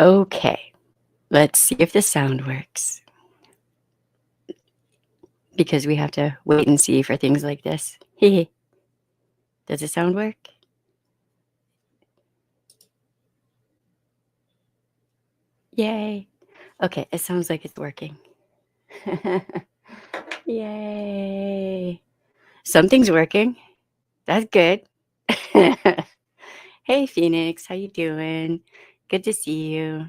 Okay, let's see if the sound works. Because we have to wait and see for things like this. Does the sound work? Yay. Okay, it sounds like it's working. Yay. Something's working. That's good. Hey, Phoenix, how you doing? Good to see you.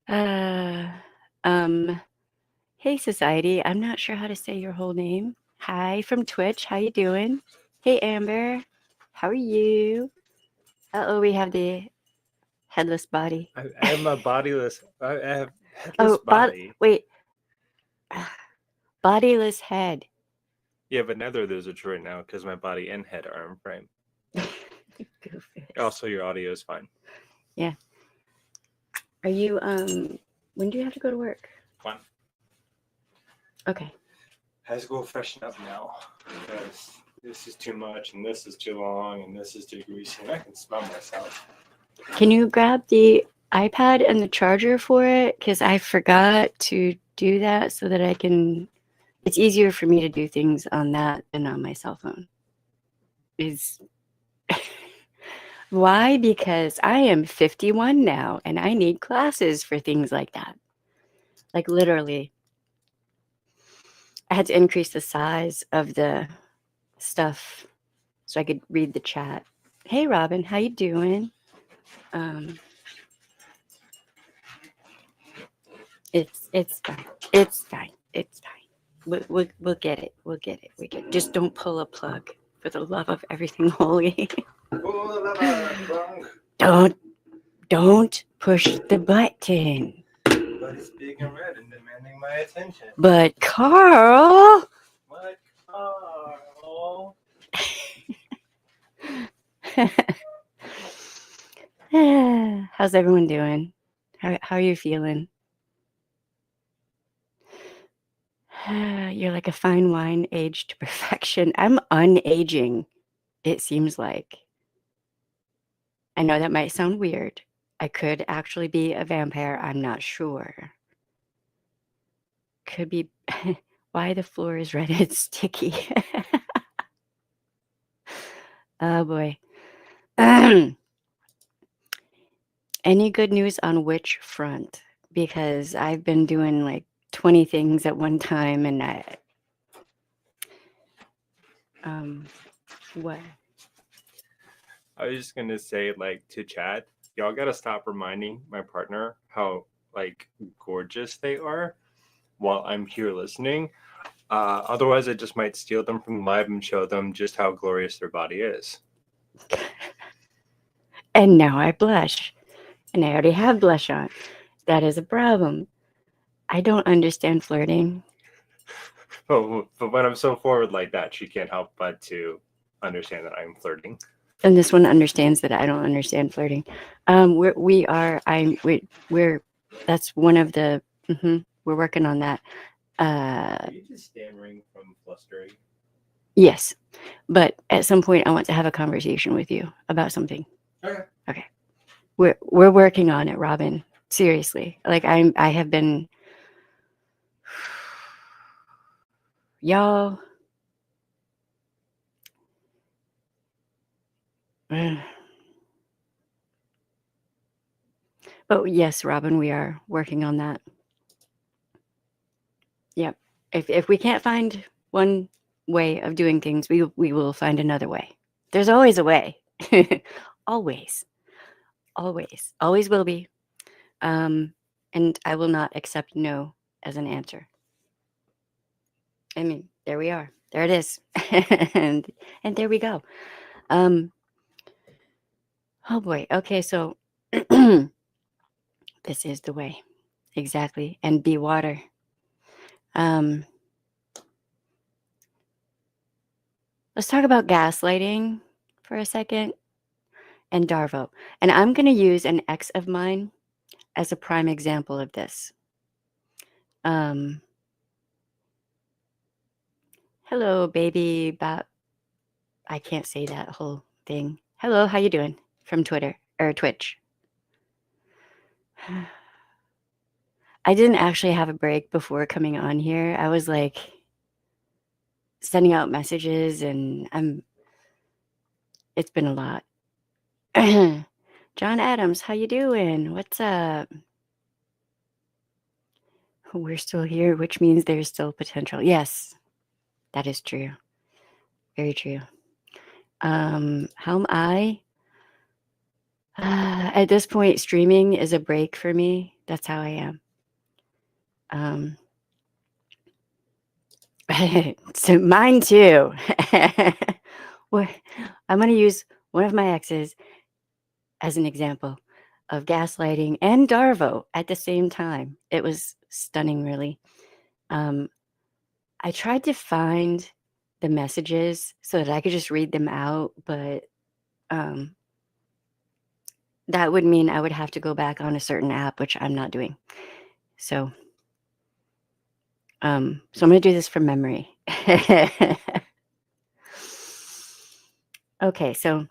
Hey, Society. I'm not sure how to say your whole name. Hi from Twitch. How you doing? Hey, Amber. How are you? Uh-oh, we have the headless body. I am a bodiless. I have headless body. Wait. Bodiless head. Yeah, but neither of those are true right now because my body and head are in frame. Also, your audio is fine. Yeah. Are you, when do you have to go to work? 1. Okay. I have to go freshen up now because this is too much and this is too long and this is too greasy and I can smell myself. Can you grab the iPad and the charger for it? Because I forgot to do that so that I can, it's easier for me to do things on that than on my cell phone. Why? Because I am 51 now and I need glasses for things like that. Like literally. I had to increase the size of the stuff so I could read the chat. Hey, Robin, how you doing? It's fine. It's fine. It's fine. We'll get it. We'll get it. We get. Just don't pull a plug for the love of everything holy. Don't push the button. But it's big and red and demanding my attention. But Carl. How's everyone doing? How are you feeling? You're like a fine wine aged to perfection. I'm unaging, it seems like. I know that might sound weird. I could actually be a vampire. I'm not sure. Could be why the floor is red and sticky. Oh boy. Any good news on which front? Because I've been doing like 20 things at one time and what? I was just gonna say, like, to chat, y'all gotta stop reminding my partner how like gorgeous they are while I'm here listening. Otherwise, I just might steal them from live and show them just how glorious their body is. And now I blush. And I already have blush on. That is a problem. I don't understand flirting. But when I'm so forward like that, she can't help but to understand that I'm flirting. And this one understands that I don't understand flirting. We're that's one of the, we're working on that. Are you just stammering from flustering? Yes, but at some point I want to have a conversation with you about something. Okay. We're working on it, Robin. Seriously. Like I have been, y'all. But yes, Robin, we are working on that. Yep. If we can't find one way of doing things, we will find another way. There's always a way. Always. Always. Always will be. And I will not accept no as an answer. I mean, there we are. There it is. and there we go. Oh boy. Okay, so this is the way. Exactly. And be water. Let's talk about gaslighting for a second and DARVO. And I'm going to use an ex of mine as a prime example of this. Hello, baby. I can't say that whole thing. Hello, how you doing? From Twitter or Twitch. I didn't actually have a break before coming on here. I was like sending out messages, and it's been a lot. John Adams, how you doing? What's up? We're still here, which means there's still potential. Yes, that is true. Very true. How am I? At this point, streaming is a break for me. That's how I am. So mine too. Well, I'm going to use one of my exes as an example of gaslighting and DARVO at the same time. It was stunning, really. I tried to find the messages so that I could just read them out, but that would mean I would have to go back on a certain app, which I'm not doing. So I'm going to do this from memory. Okay, so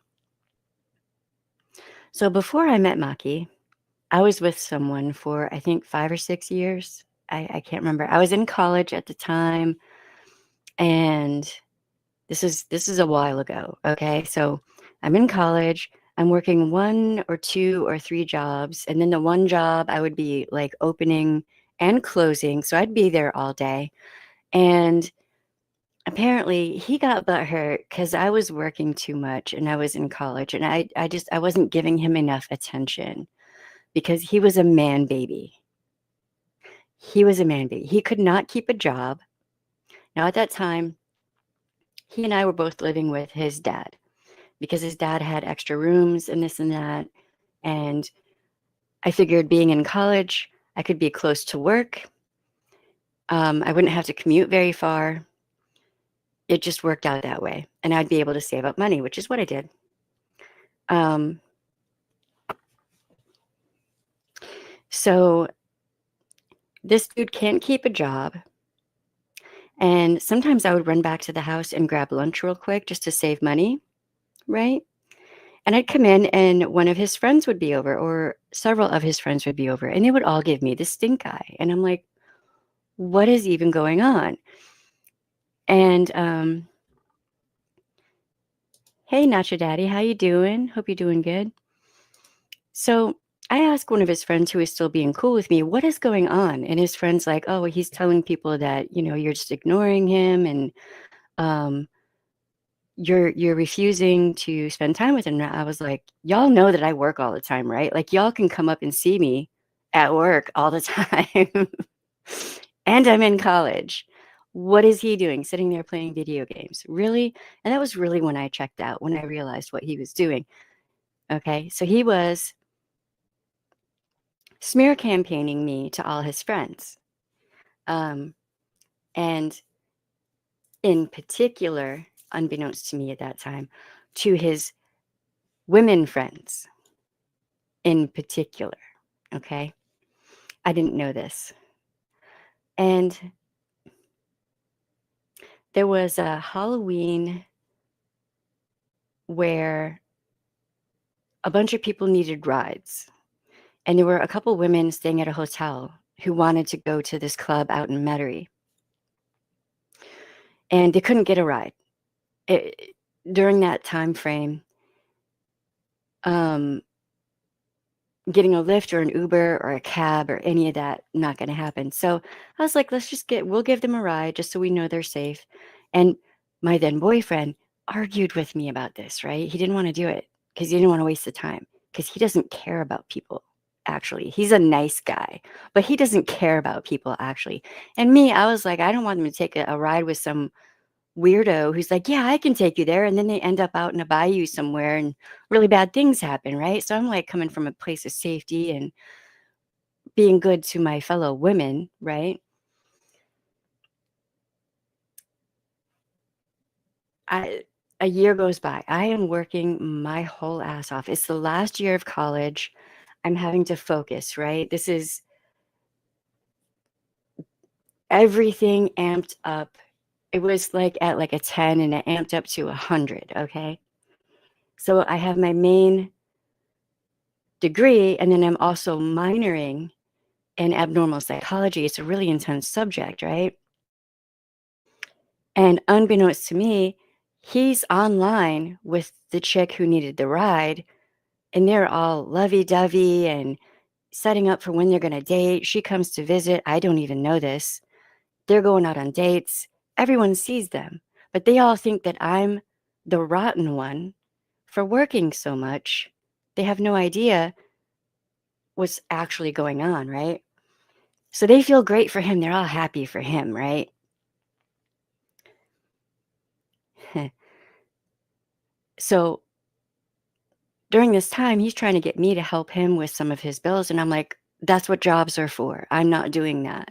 before I met Maki, I was with someone for, I think, 5 or 6 years. I can't remember. I was in college at the time, and this is a while ago, okay? So I'm in college. I'm working 1 or 2 or 3 jobs, and then the one job I would be like opening and closing, so I'd be there all day. And apparently he got butthurt because I was working too much and I was in college, and I wasn't giving him enough attention because he was a man baby. He was a man baby. He could not keep a job. Now, at that time, he and I were both living with his dad because his dad had extra rooms and this and that. And I figured being in college, I could be close to work. I wouldn't have to commute very far. It just worked out that way. And I'd be able to save up money, which is what I did. So this dude can't keep a job. And sometimes I would run back to the house and grab lunch real quick just to save money, right? And I'd come in and one of his friends would be over, or several of his friends would be over, and they would all give me the stink eye. And I'm like, what is even going on? And hey, Nacho Daddy, how you doing? Hope you're doing good. So I asked one of his friends who is still being cool with me, what is going on? And his friend's like, oh, he's telling people that, you're just ignoring him, and you're refusing to spend time with him. And I was like, y'all know that I work all the time, right? Like, y'all can come up and see me at work all the time. And I'm in college. What is he doing? Sitting there playing video games. Really? And that was really when I checked out, when I realized what he was doing. Okay. So he was smear campaigning me to all his friends. And in particular, unbeknownst to me at that time, to his women friends in particular. Okay. I didn't know this. And there was a Halloween where a bunch of people needed rides. And there were a couple women staying at a hotel who wanted to go to this club out in Metairie. And they couldn't get a ride. During that time frame, getting a Lyft or an Uber or a cab or any of that, not going to happen. So I was like, we'll give them a ride just so we know they're safe. And my then boyfriend argued with me about this, right? He didn't want to do it because he didn't want to waste the time, because he doesn't care about people. Actually, he's a nice guy, but he doesn't care about people actually. And me, I was like, I don't want him to take a ride with some weirdo who's like, yeah, I can take you there. And then they end up out in a bayou somewhere and really bad things happen, right? So I'm like coming from a place of safety and being good to my fellow women, right? A year goes by. I am working my whole ass off. It's the last year of college. I'm having to focus, right? This is everything amped up. It was like at like a 10 and it amped up to 100, okay? So I have my main degree, and then I'm also minoring in abnormal psychology. It's a really intense subject, right? And unbeknownst to me, he's online with the chick who needed the ride, and they're all lovey-dovey and setting up for when they're going to date. She comes to visit. I don't even know this. They're going out on dates. Everyone sees them, but they all think that I'm the rotten one for working so much. They have no idea what's actually going on, right? So they feel great for him. They're all happy for him, right? So during this time, he's trying to get me to help him with some of his bills. And I'm like, that's what jobs are for. I'm not doing that.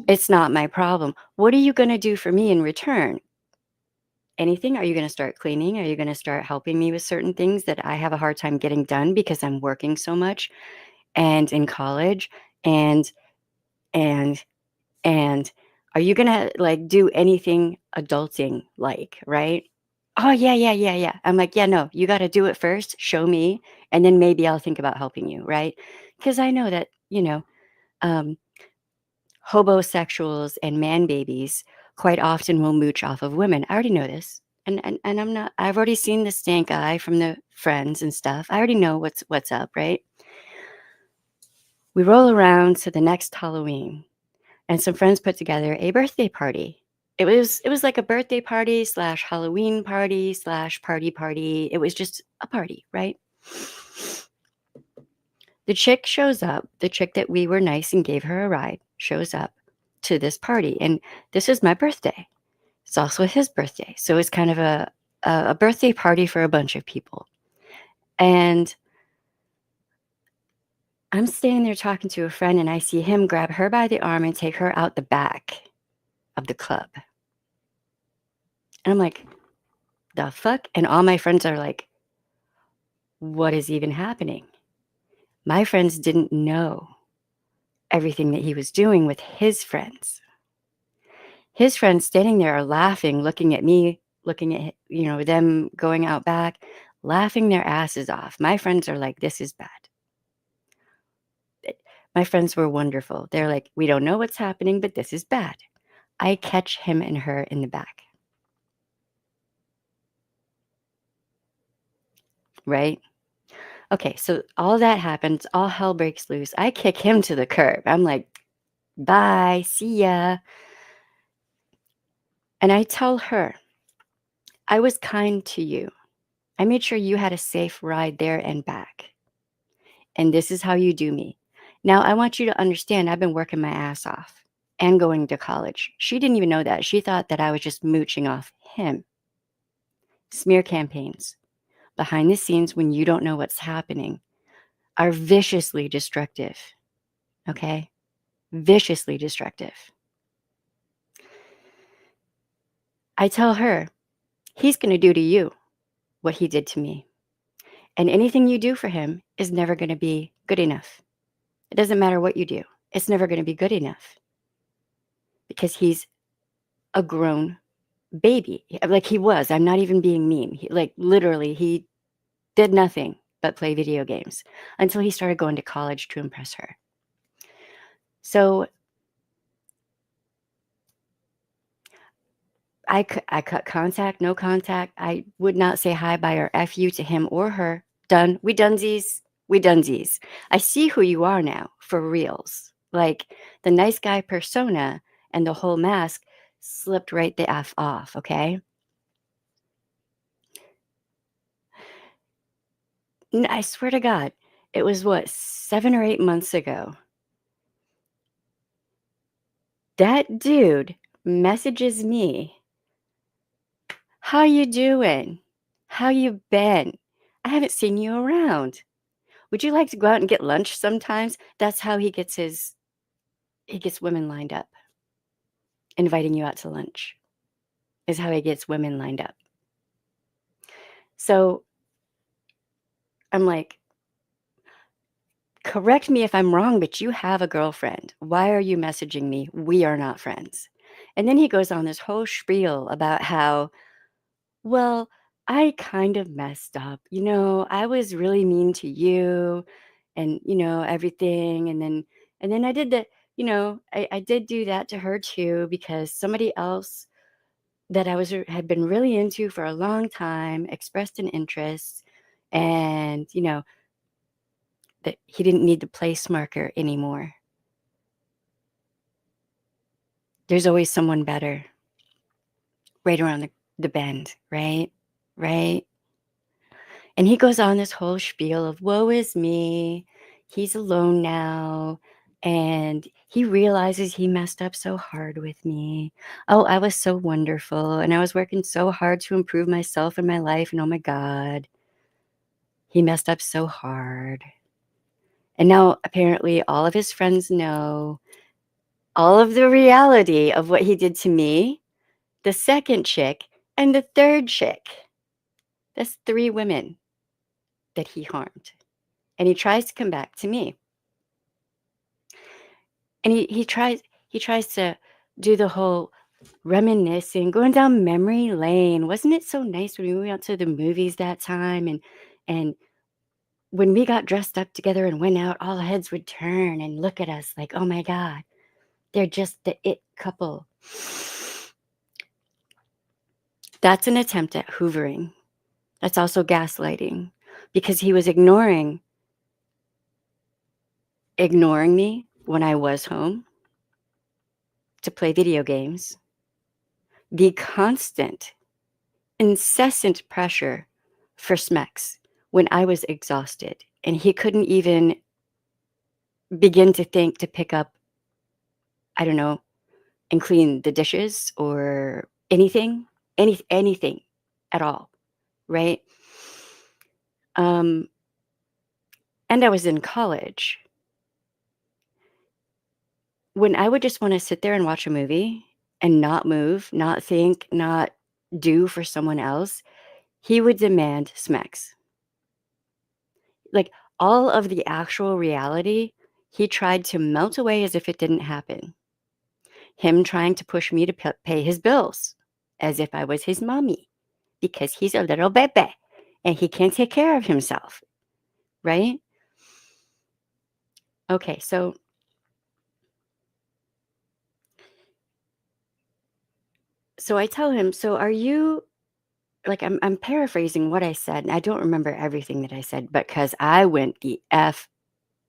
It's not my problem. What are you going to do for me in return? Anything? Are you going to start cleaning? Are you going to start helping me with certain things that I have a hard time getting done because I'm working so much and in college? And, and, and are you going to like do anything adulting like, right? Oh, yeah. I'm like, yeah, no, you got to do it first. Show me. And then maybe I'll think about helping you, right? Because I know that, hobosexuals and man babies quite often will mooch off of women. I already know this. And I'm not, I've already seen the stank eye from the friends and stuff. I already know what's up, right? We roll around to the next Halloween, and some friends put together a birthday party. It was like a birthday party slash Halloween party slash party. It was just a party, right? The chick shows up, the chick that we were nice and gave her a ride shows up to this party. And this is my birthday. It's also his birthday. So it's kind of a birthday party for a bunch of people. And I'm standing there talking to a friend, and I see him grab her by the arm and take her out the back of the club. And I'm like, the fuck? And all my friends are like, what is even happening? My friends didn't know everything that he was doing with his friends. His friends standing there are laughing, looking at me, looking at, them going out back, laughing their asses off. My friends are like, this is bad. My friends were wonderful. They're like, we don't know what's happening, but this is bad. I catch him and her in the back. Right? Okay, so all that happens, all hell breaks loose. I kick him to the curb. I'm like, bye, see ya. And I tell her, I was kind to you. I made sure you had a safe ride there and back. And this is how you do me. Now, I want you to understand I've been working my ass off and going to college. She didn't even know that. She thought that I was just mooching off him. Smear campaigns behind the scenes when you don't know what's happening are viciously destructive. Okay? Viciously destructive. I tell her, he's going to do to you what he did to me. And anything you do for him is never going to be good enough. It doesn't matter what you do. It's never going to be good enough because he's a grown baby. Like he was. I'm not even being mean. Literally, he did nothing but play video games until he started going to college to impress her. So I cut contact, no contact. I would not say hi, bye, or F you to him or her. Done. We dunsies. I see who you are now, for reals. Like the nice guy persona and the whole mask slipped right the F off, okay? I swear to God, it was 7 or 8 months ago. That dude messages me, how you doing? How you been? I haven't seen you around. Would you like to go out and get lunch sometimes? That's how he gets women lined up. Inviting you out to lunch is how he gets women lined up. So I'm like, correct me if I'm wrong, but you have a girlfriend. Why are you messaging me? We are not friends. And then he goes on this whole spiel about how, well, I kind of messed up. I was really mean to you and, everything. And then I did that, I did do that to her too, because somebody else that had been really into for a long time expressed an interest, and, that he didn't need the place marker anymore. There's always someone better right around the bend, right? Right? And he goes on this whole spiel of woe is me. He's alone now. And he realizes he messed up so hard with me. Oh, I was so wonderful. And I was working so hard to improve myself and my life. And oh my God, he messed up so hard. And now apparently all of his friends know all of the reality of what he did to me, the second chick, and the third chick. That's 3 women that he harmed. And he tries to come back to me. And he tries to do the whole reminiscing, going down memory lane. Wasn't it so nice when we went out to the movies that time, and when we got dressed up together and went out, all heads would turn and look at us like, oh my God, they're just the it couple. That's an attempt at hoovering. That's also gaslighting, because he was ignoring me when I was home to play video games. The constant, incessant pressure for Smex when I was exhausted, and he couldn't even begin to think to pick up, I don't know, and clean the dishes or anything, anything at all, right? And I was in college. When I would just want to sit there and watch a movie and not move, not think, not do for someone else, he would demand Smex. Like, all of the actual reality, he tried to melt away as if it didn't happen. Him trying to push me to pay his bills as if I was his mommy, because he's a little baby and he can't take care of himself, right? Okay, so I tell him, so are you, like, I'm paraphrasing what I said, and I don't remember everything that I said, but because I went the F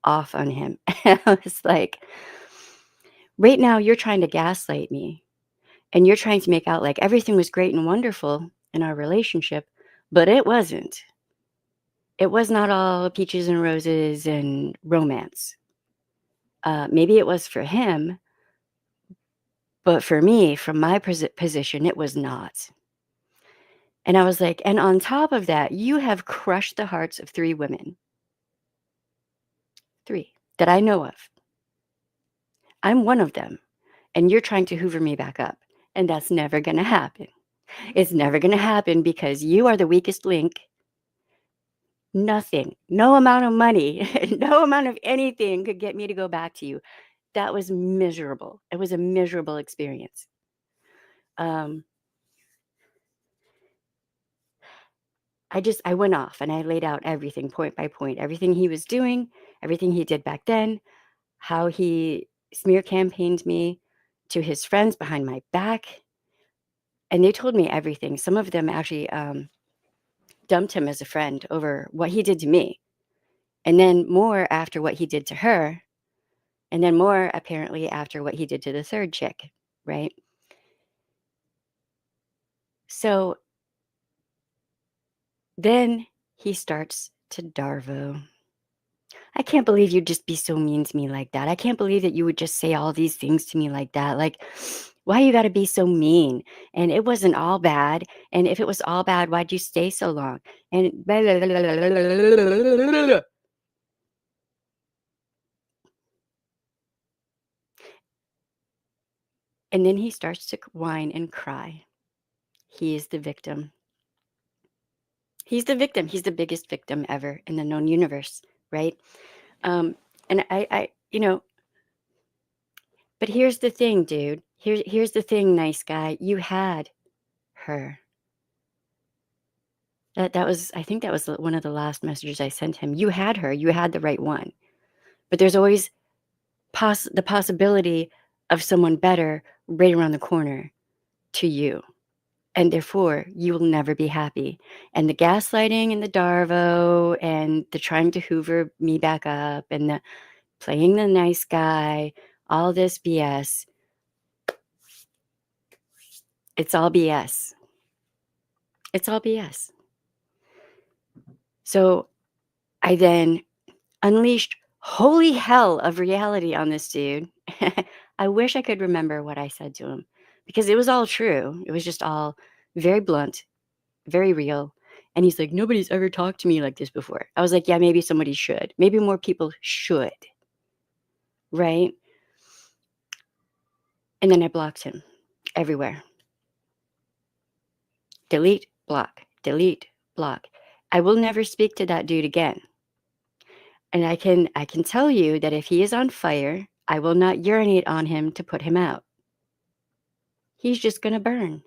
off on him. I was like, right now you're trying to gaslight me, and you're trying to make out like everything was great and wonderful in our relationship, but it wasn't. It was not all peaches and roses and romance. Maybe it was for him, but for me, from my position, it was not. And I was like, and on top of that, you have crushed the hearts of 3 women. 3 that I know of. I'm one of them, and you're trying to hoover me back up, and that's never gonna happen. It's never gonna happen because you are the weakest link. Nothing, no amount of money, no amount of anything could get me to go back to you. That was miserable. It was a miserable experience. I went off and I laid out everything point by point, everything he was doing, everything he did back then, how he smear campaigned me to his friends behind my back. And they told me everything. Some of them actually dumped him as a friend over what he did to me. And then more after what he did to her. And then more apparently after what he did to the third chick, right? So then he starts to DARVO. I can't believe you'd just be so mean to me like that. I can't believe that you would just say all these things to me like that. Like, why you got to be so mean? And it wasn't all bad. And if it was all bad, why'd you stay so long? And blah, blah, blah, blah, blah, blah. And then he starts to whine and cry. He is the victim. He's the victim. He's the biggest victim ever in the known universe, right? And I but here's the thing, dude. Here's the thing, nice guy. You had her. I think that was one of the last messages I sent him. You had her. You had the right one. But there's always the possibility of someone better right around the corner to you. And therefore, you will never be happy. And the gaslighting and the DARVO and the trying to hoover me back up and the playing the nice guy, all this BS, it's all BS. It's all BS. So I then unleashed holy hell of reality on this dude. I wish I could remember what I said to him because it was all true. It was just all very blunt, very real. And he's like, nobody's ever talked to me like this before. I was like, yeah, maybe somebody should. Maybe more people should. Right? And then I blocked him everywhere. Delete, block, delete, block. I will never speak to that dude again. And I can tell you that if he is on fire, I will not urinate on him to put him out. He's just going to burn.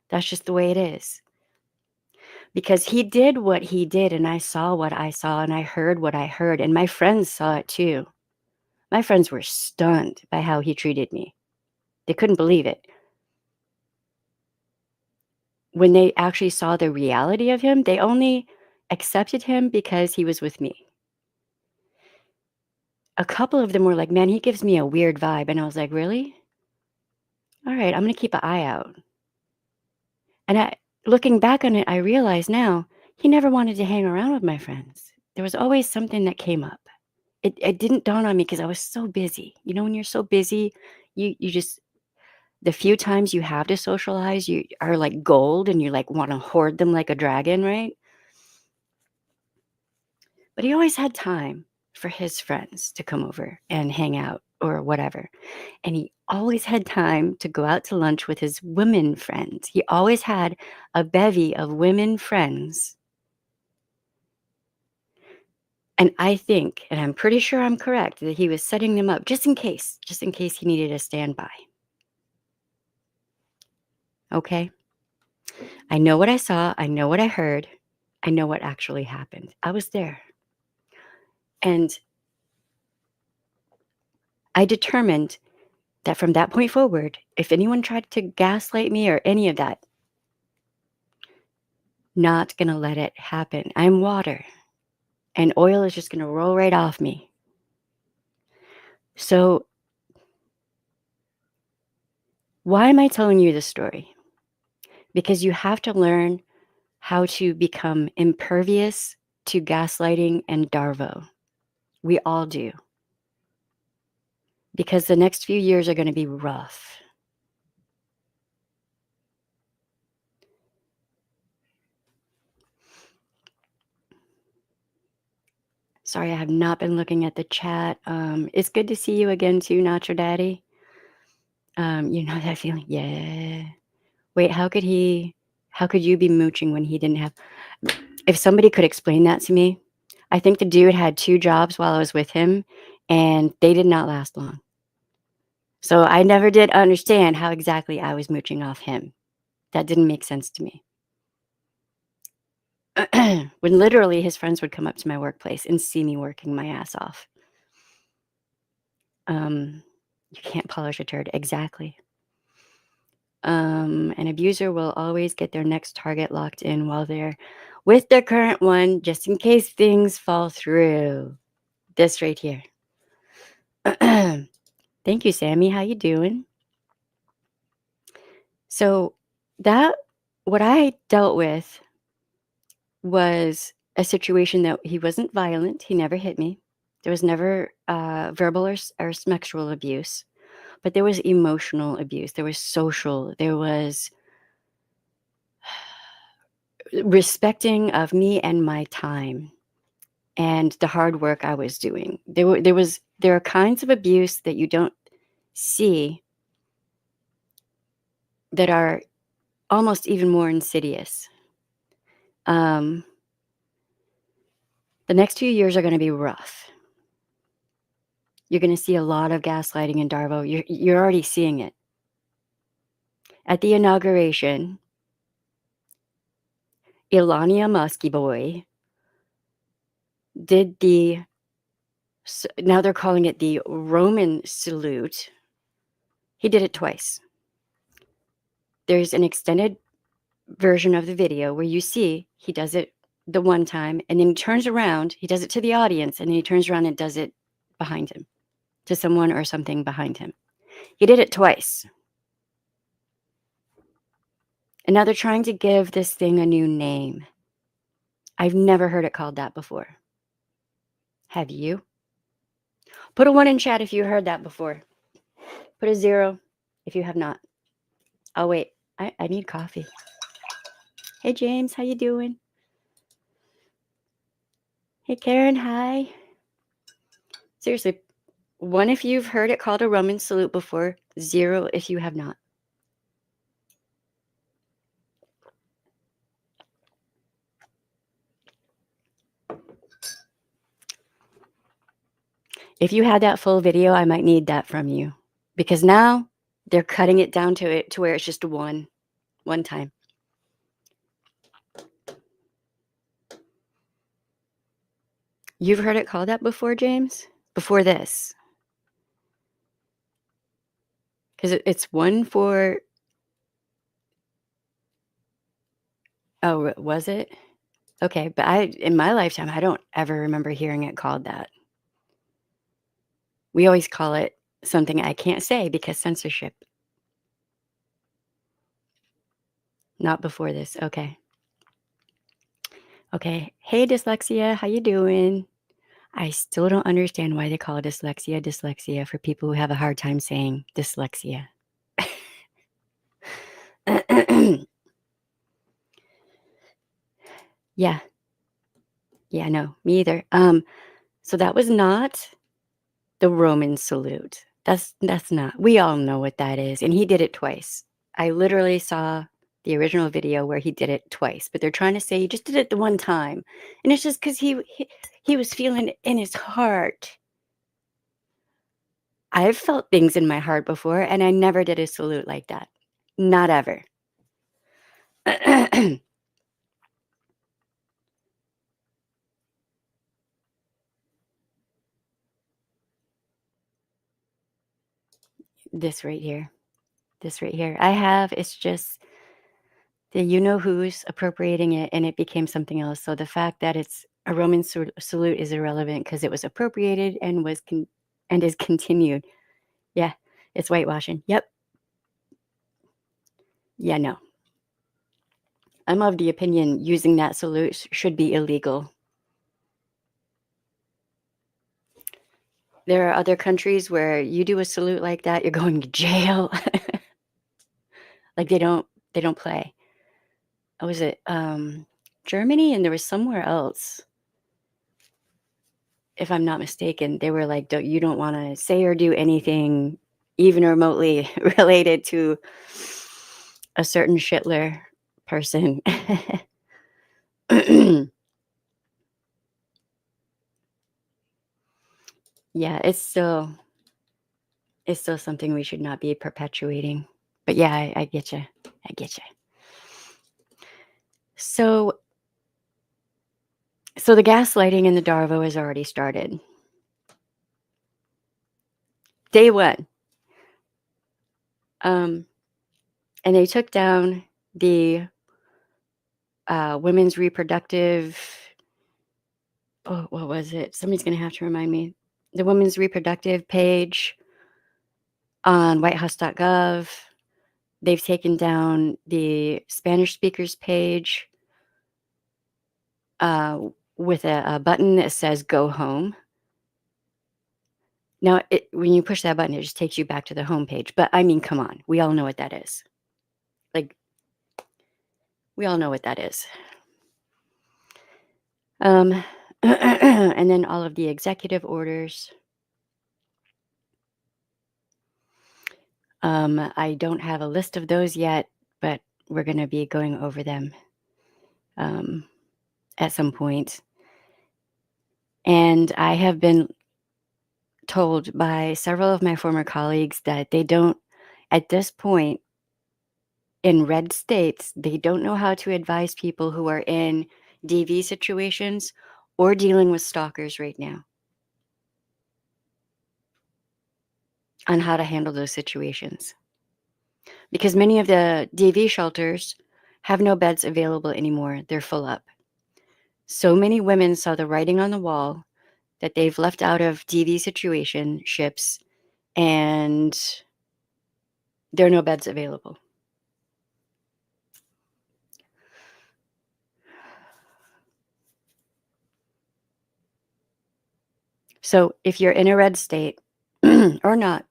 That's just the way it is. Because he did what he did, and I saw what I saw, and I heard what I heard, and my friends saw it too. My friends were stunned by how he treated me. They couldn't believe it. When they actually saw the reality of him, they only accepted him because he was with me. A couple of them were like, man, he gives me a weird vibe. And I was like, really? All right, I'm going to keep an eye out. And looking back on it, I realize now he never wanted to hang around with my friends. There was always something that came up. It didn't dawn on me because I was so busy. You know, when you're so busy, you just, the few times you have to socialize, you are like gold and you like want to hoard them like a dragon, right? But he always had time for his friends to come over and hang out or whatever. And he always had time to go out to lunch with his women friends. He always had a bevy of women friends. And I think, and I'm pretty sure I'm correct, that he was setting them up just in case he needed a standby. Okay? I know what I saw. I know what I heard. I know what actually happened. I was there. And I determined that from that point forward, if anyone tried to gaslight me or any of that, not going to let it happen. I'm water, and oil is just going to roll right off me. So why am I telling you this story? Because you have to learn how to become impervious to gaslighting and DARVO. We all do. Because the next few years are going to be rough. Sorry, I have not been looking at the chat. It's good to see you again too, Nacho Daddy. You know that feeling? Yeah. Wait, how could you be mooching when he didn't have... If somebody could explain that to me. I think the dude had 2 jobs while I was with him, and they did not last long. So I never did understand how exactly I was mooching off him. That didn't make sense to me. When literally his friends would come up to my workplace and see me working my ass off. You can't polish a turd. Exactly. An abuser will always get their next target locked in while they're with their current one, just in case things fall through. This right here. Thank you, Sammy. How you doing? So what I dealt with was a situation that he wasn't violent. He never hit me. There was never verbal or sexual abuse, but there was emotional abuse. There was social. There was respecting of me and my time and the hard work I was doing. There are kinds of abuse that you don't see that are almost even more insidious. The next few years are going to be rough. You're going to see a lot of gaslighting and DARVO. You're already seeing it. At the inauguration, Ilania Muskie Boy did now they're calling it the Roman salute. He did it twice. There's an extended version of the video where you see he does it the one time and then he turns around, he does it to the audience, and then he turns around and does it behind him, to someone or something behind him. He did it twice. And now they're trying to give this thing a new name. I've never heard it called that before. Have you? Put a 1 in chat if you heard that before. Put a 0 if you have not. Oh, wait. I need coffee. Hey, James. How you doing? Hey, Karen. Hi. Seriously. 1 if you've heard it called a Roman salute before. 0 if you have not. If you had that full video, I might need that from you. Because now they're cutting it down to where it's just one time. You've heard it called that before, James? Before this? Because it's one for... Oh, was it? Okay, but in my lifetime, I don't ever remember hearing it called that. We always call it something I can't say because censorship. Not before this. Okay. Okay. Hey, dyslexia. How you doing? I still don't understand why they call dyslexia for people who have a hard time saying dyslexia. Yeah. Yeah, no, me either. So that was not the Roman salute. That's not. We all know what that is. And he did it twice. I literally saw the original video where he did it twice, but they're trying to say he just did it the one time. And it's just because he was feeling it in his heart. I've felt things in my heart before, and I never did a salute like that. Not ever. This right here. This right here. It's just the you-know-who's appropriating it, and it became something else. So the fact that it's a Roman salute is irrelevant because it was appropriated and is continued. Yeah, it's whitewashing. Yep. Yeah, no. I'm of the opinion using that salute should be illegal. There are other countries where you do a salute like that, you're going to jail. Like they don't play. What was it? Germany, and there was somewhere else. If I'm not mistaken, they were like, you don't want to say or do anything even remotely related to a certain Shitler person. Yeah, it's still something we should not be perpetuating. But yeah, I get you. I get you. So the gaslighting in the DARVO has already started. Day 1. And they took down the women's reproductive... Oh, what was it? Somebody's going to have to remind me. The women's reproductive page on whitehouse.gov. They've taken down the Spanish speakers page with a button that says go home. Now, when you push that button, it just takes you back to the home page. But I mean, come on. We all know what that is. Like, we all know what that is. And then all of the executive orders. I don't have a list of those yet, but we're going to be going over them at some point. And I have been told by several of my former colleagues that they don't, at this point, in red states, they don't know how to advise people who are in DV situations or dealing with stalkers right now on how to handle those situations. Because many of the DV shelters have no beds available anymore. They're full up. So many women saw the writing on the wall that they've left out of DV situationships, and there are no beds available. So if you're in a red state or not,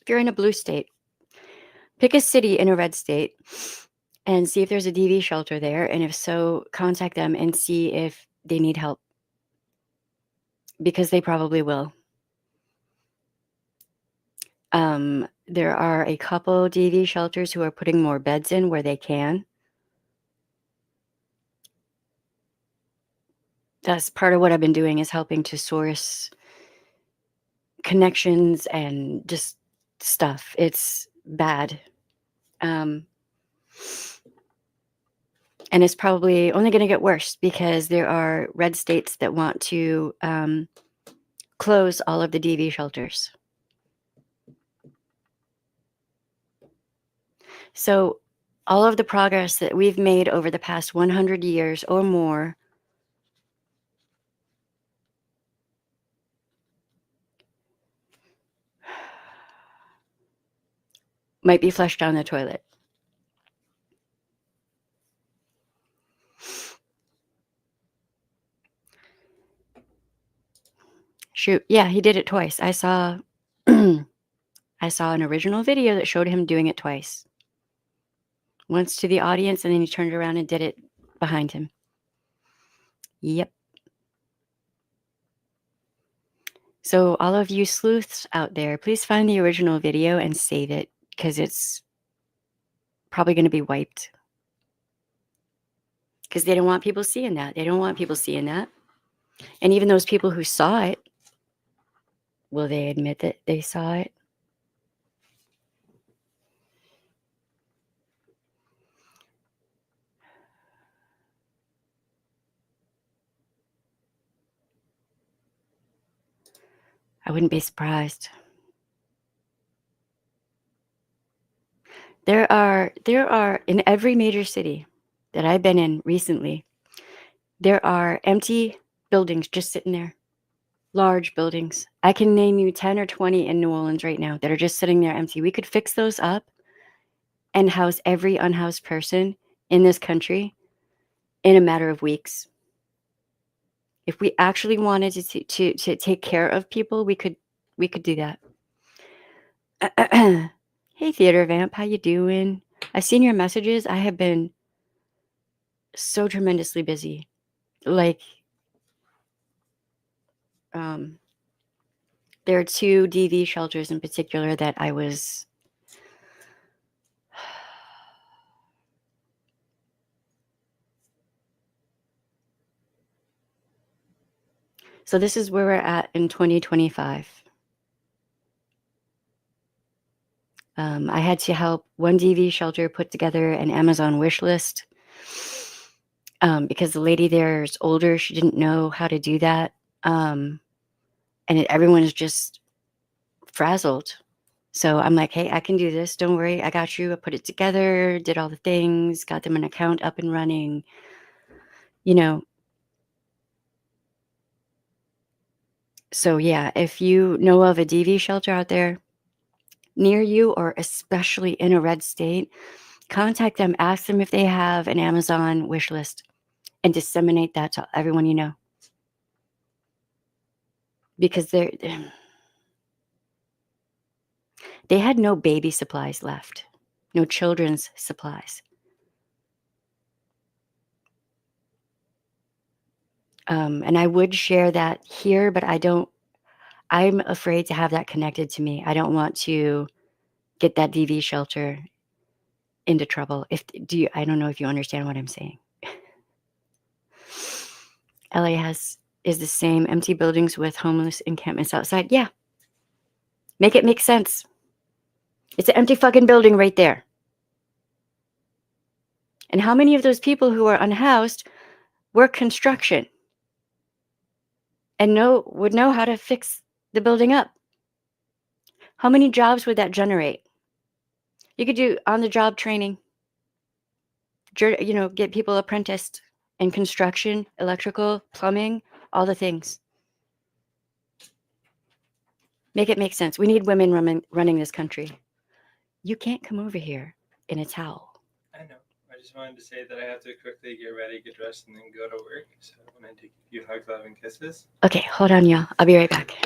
if you're in a blue state, pick a city in a red state and see if there's a DV shelter there. And if so, contact them and see if they need help, because they probably will. There are a couple DV shelters who are putting more beds in where they can. That's part of what I've been doing, is helping to source connections and just stuff. It's bad. And it's probably only going to get worse because there are red states that want to close all of the DV shelters. So all of the progress that we've made over the past 100 years or more might be flushed down the toilet. Shoot, yeah, he did it twice. I saw I saw an original video that showed him doing it twice. Once to the audience, and then he turned around and did it behind him. Yep. So all of you sleuths out there, please find the original video and save it, because it's probably going to be wiped. Because they don't want people seeing that. They don't want people seeing that. And even those people who saw it, will they admit that they saw it? I wouldn't be surprised. There are in every major city that I've been in recently, there are empty buildings just sitting there. Large buildings. I can name you 10 or 20 in New Orleans right now that are just sitting there empty. We could fix those up and house every unhoused person in this country in a matter of weeks. If we actually wanted to take care of people, we could do that. Hey, Theater Vamp, how you doing? I've seen your messages. I have been so tremendously busy. Like, there are 2 DV shelters in particular that I was so this is where we're at in 2025. I had to help one DV shelter put together an Amazon wish list because the lady there is older. She didn't know how to do that. And everyone is just frazzled. So I'm like, hey, I can do this. Don't worry. I got you. I put it together, did all the things, got them an account up and running. You know. So yeah, if you know of a DV shelter out there near you, or especially in a red state, contact them, ask them if they have an Amazon wish list, and disseminate that to everyone you know. Because they had no baby supplies left, no children's supplies. And I would share that here, but I'm afraid to have that connected to me. I don't want to get that DV shelter into trouble. I don't know if you understand what I'm saying. LA is the same, empty buildings with homeless encampments outside. Yeah. Make it make sense. It's an empty fucking building right there. And how many of those people who are unhoused work construction and would know how to fix the building up? How many jobs would that generate? You could do on-the-job training, get people apprenticed in construction, electrical, plumbing, all the things. Make it make sense. We need women running this country. You can't come over here in a towel. I know. I just wanted to say that I have to quickly get ready, get dressed, and then go to work. So I'm going to take a few hugs, love, and kisses. Okay, hold on, y'all. I'll be right back.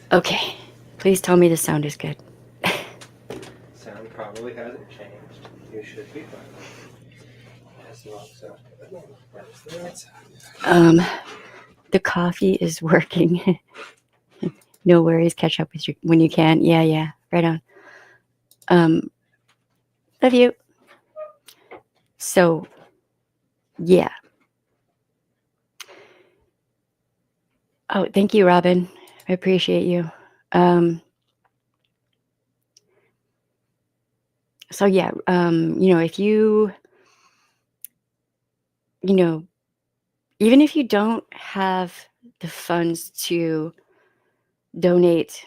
Okay, please tell me the sound is good. Sound probably hasn't changed. You should be fine. As long as The coffee is working. No worries. Catch up with you when you can. Yeah. Right on. Love you. So, yeah. Oh, thank you, Robin. I appreciate you. So yeah, if you, even if you don't have the funds to donate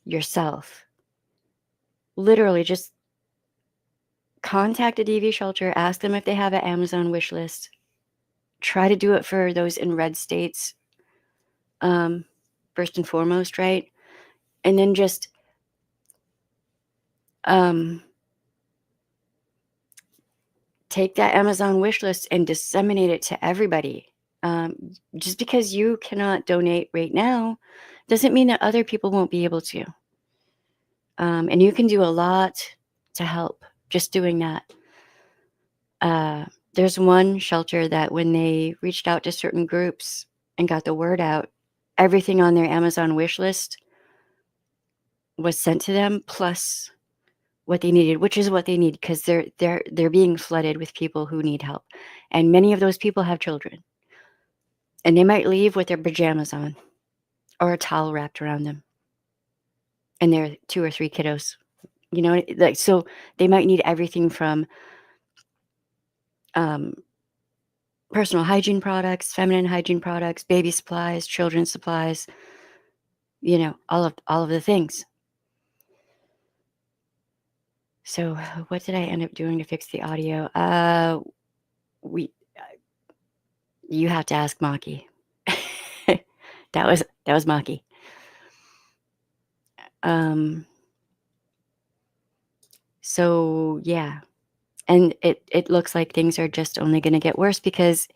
yourself, literally just contact a DV shelter, ask them if they have an Amazon wish list. Try to do it for those in red states, first and foremost, right? And then just take that Amazon wish list and disseminate it to everybody. Just because you cannot donate right now doesn't mean that other people won't be able to. And you can do a lot to help just doing that. There's one shelter that when they reached out to certain groups and got the word out, everything on their Amazon wish list was sent to them, plus what they needed, which is what they need, because they're being flooded with people who need help. And many of those people have children. And they might leave with their pajamas on or a towel wrapped around them. And they're 2 or 3 kiddos. So they might need everything from personal hygiene products, feminine hygiene products, baby supplies, children's supplies, all of the things. So what did I end up doing to fix the audio? You have to ask Maki. that was Maki. So yeah. And it looks like things are just only going to get worse because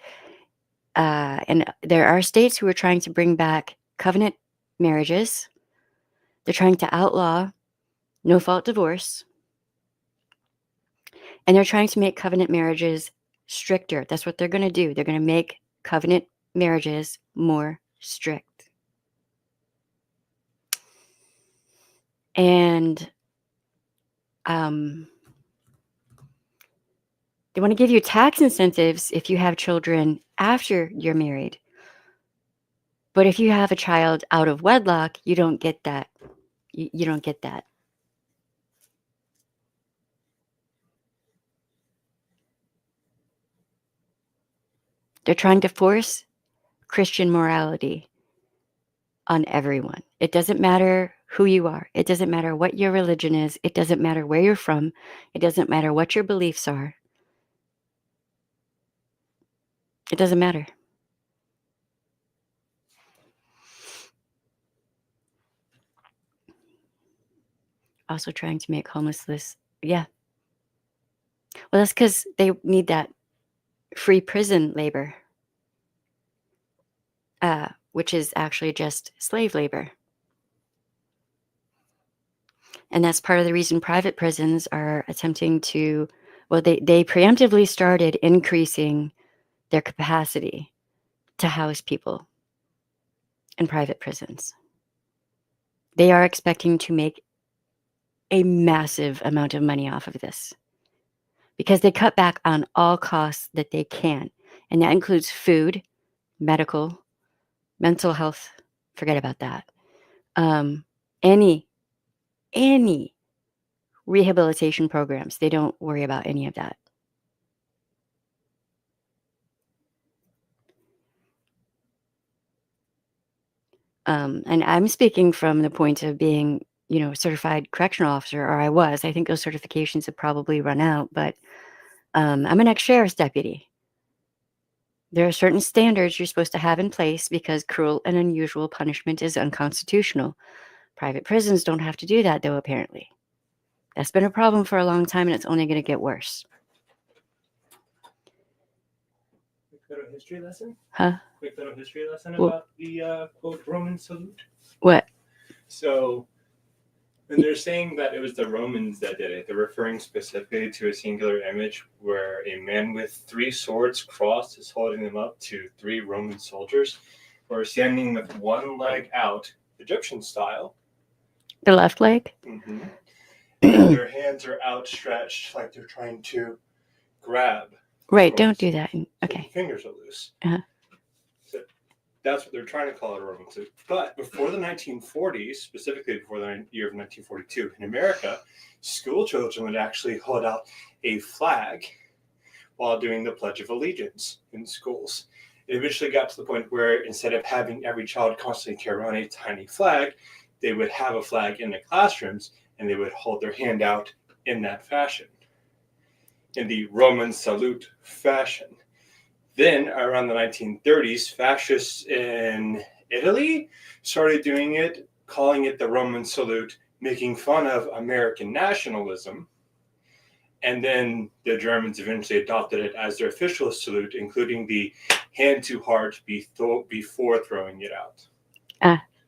and there are states who are trying to bring back covenant marriages. They're trying to outlaw no-fault divorce. And they're trying to make covenant marriages stricter. That's what they're going to do. They're going to make covenant marriages more strict. And they want to give you tax incentives if you have children after you're married. But if you have a child out of wedlock, you don't get that. You don't get that. They're trying to force Christian morality on everyone. It doesn't matter who you are. It doesn't matter what your religion is. It doesn't matter where you're from. It doesn't matter what your beliefs are. It doesn't matter. Also trying to make homelessness. Yeah. Well, that's because they need that free prison labor, which is actually just slave labor. And that's part of the reason private prisons are attempting to, well, they preemptively started increasing their capacity to house people. and private prisons. They are expecting to make a massive amount of money off of this because they cut back on all costs that they can. And that includes food, medical, mental health, forget about that. Any rehabilitation programs, they don't worry about any of that. And I'm speaking from the point of being, a certified correctional officer, or I was. I think those certifications have probably run out, but I'm an ex-sheriff's deputy. There are certain standards you're supposed to have in place because cruel and unusual punishment is unconstitutional. Private prisons don't have to do that, though, apparently. That's been a problem for a long time, and it's only going to get worse. Quick little history lesson? Huh? Quick little history lesson Well, about the quote Roman salute. What? So when they're saying that it was the Romans that did it, they're referring specifically to a singular image where a man with 3 swords crossed is holding them up to 3 Roman soldiers who are standing with one leg out, Egyptian style. The left leg? Mm-hmm. And their hands are outstretched like they're trying to grab. Right, don't do that. Okay. So fingers are loose. Uh-huh. So that's what they're trying to call it a Roman salute. But before the 1940s, specifically before the year of 1942, in America, school children would actually hold out a flag while doing the Pledge of Allegiance in schools. It eventually got to the point where instead of having every child constantly carry around a tiny flag, they would have a flag in the classrooms and they would hold their hand out in that fashion, in the Roman salute fashion. Then, around the 1930s, fascists in Italy started doing it, calling it the Roman salute, making fun of American nationalism. And then the Germans eventually adopted it as their official salute, including the hand to heart before throwing it out.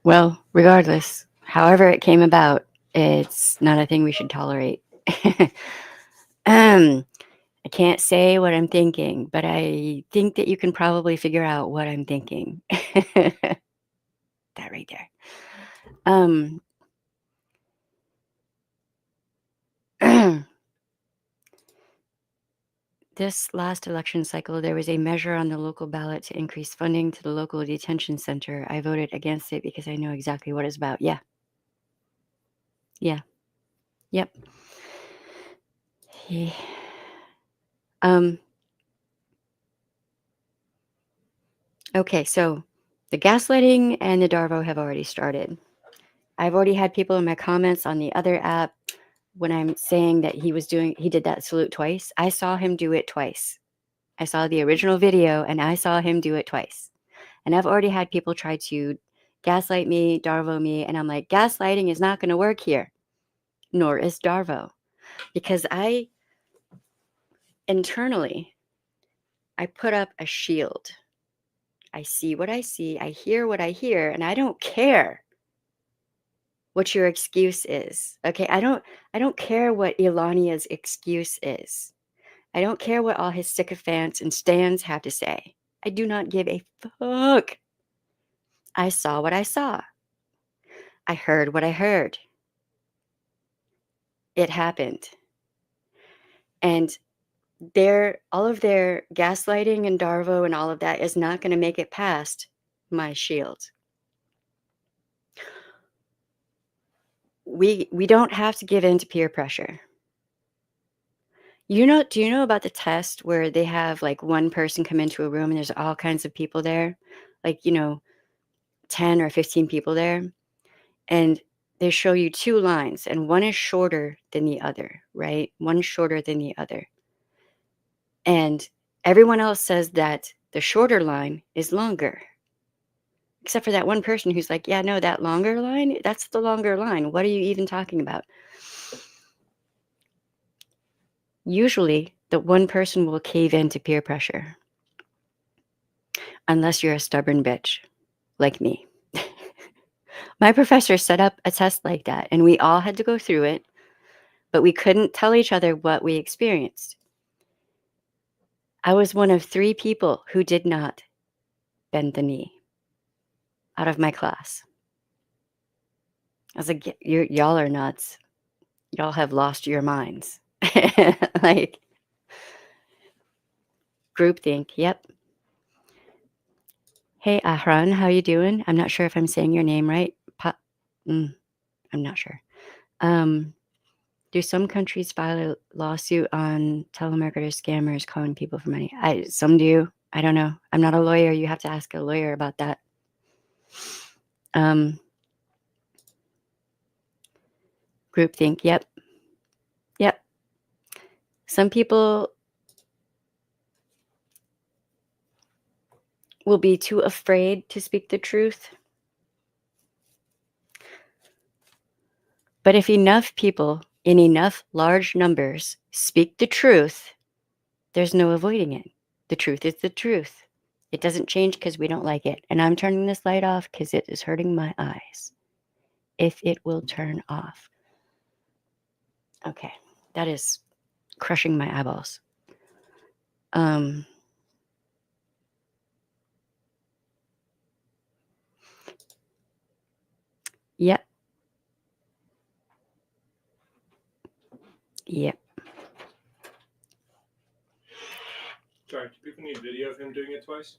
Well, regardless, however it came about, it's not a thing we should tolerate. I can't say what I'm thinking, but I think that you can probably figure out what I'm thinking. That right there. This last election cycle, there was a measure on the local ballot to increase funding to the local detention center. I voted against it because I know exactly what it's about. Yeah. Yep. Yeah. Okay, so the gaslighting and the DARVO have already started. I've already had people in my comments on the other app when I'm saying that he did that salute twice. I saw him do it twice. I saw the original video and I saw him do it twice. And I've already had people try to gaslight me, DARVO me, and I'm like, gaslighting is not going to work here, nor is DARVO. Because internally, I put up a shield. I see what I see, I hear what I hear, and I don't care what your excuse is. Okay, I don't care what Elania's excuse is. I don't care what all his sycophants and stands have to say. I do not give a fuck. I saw what I saw. I heard what I heard. It happened. And all of their gaslighting and DARVO and all of that is not going to make it past my shield. We don't have to give in to peer pressure. Do you know about the test where they have like one person come into a room and there's all kinds of people there? Like, 10 or 15 people there. And they show you 2 lines and one is shorter than the other, right? One shorter than the other. And everyone else says that the shorter line is longer. Except for that one person who's like, yeah, no, that longer line, that's the longer line. What are you even talking about? Usually, the one person will cave in to peer pressure. Unless you're a stubborn bitch, like me. My professor set up a test like that, and we all had to go through it, but we couldn't tell each other what we experienced. I was one of 3 people who did not bend the knee. out of my class. I was like, y'all are nuts. Y'all have lost your minds. Like, groupthink. Yep. Hey, Ahran, how you doing? I'm not sure if I'm saying your name right. I'm not sure. Do some countries file a lawsuit on telemarketer scammers calling people for money? Some do. I don't know. I'm not a lawyer. You have to ask a lawyer about that. Groupthink. Yep. Yep. Some people will be too afraid to speak the truth. But if enough people in enough large numbers speak the truth, there's no avoiding it. The truth is the truth. It doesn't change because we don't like it. And I'm turning this light off because it is hurting my eyes. If it will turn off. Okay, that is crushing my eyeballs. Yep. Yep. Sorry, do people need a video of him doing it twice?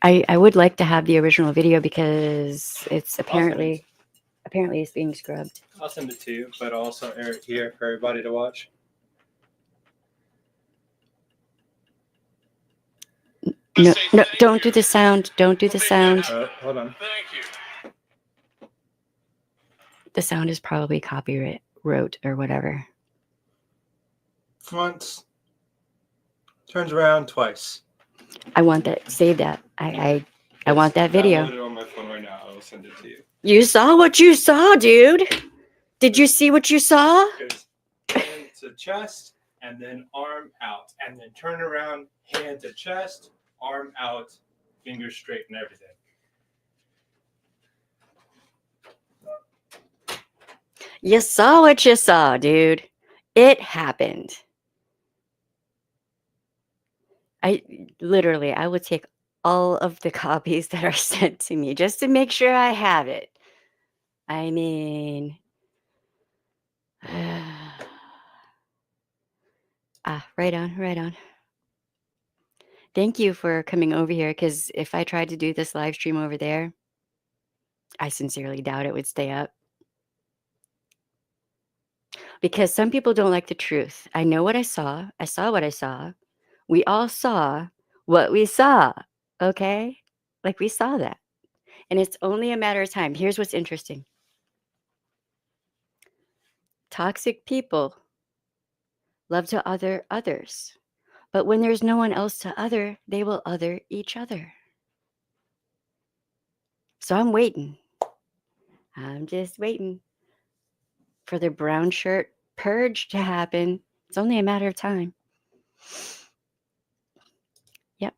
I would like to have the original video because it's apparently it's being scrubbed. I'll send it to you, but I'll also air it here for everybody to watch. No, don't do the sound. Don't do the sound. Hold on. Thank you. The sound is probably copyright wrote or whatever. Once. Turns around twice. I want that. Save that. I want that video. Download it on my phone right now. I will send it to you. You saw what you saw, dude. Did you see what you saw? Hand to chest, and then arm out, and then turn around, hand to chest, arm out, fingers straight, and everything. You saw what you saw, dude. It happened. I would take all of the copies that are sent to me just to make sure I have it. I mean, right on. Thank you for coming over here, because if I tried to do this live stream over there, I sincerely doubt it would stay up. Because some people don't like the truth. I know what I saw. I saw what I saw. We all saw what we saw, okay? Like, we saw that. And it's only a matter of time. Here's what's interesting. Toxic people love to other others. But when there's no one else to other, they will other each other. So I'm waiting. I'm just waiting for the brown shirt purge to happen. It's only a matter of time. Yep.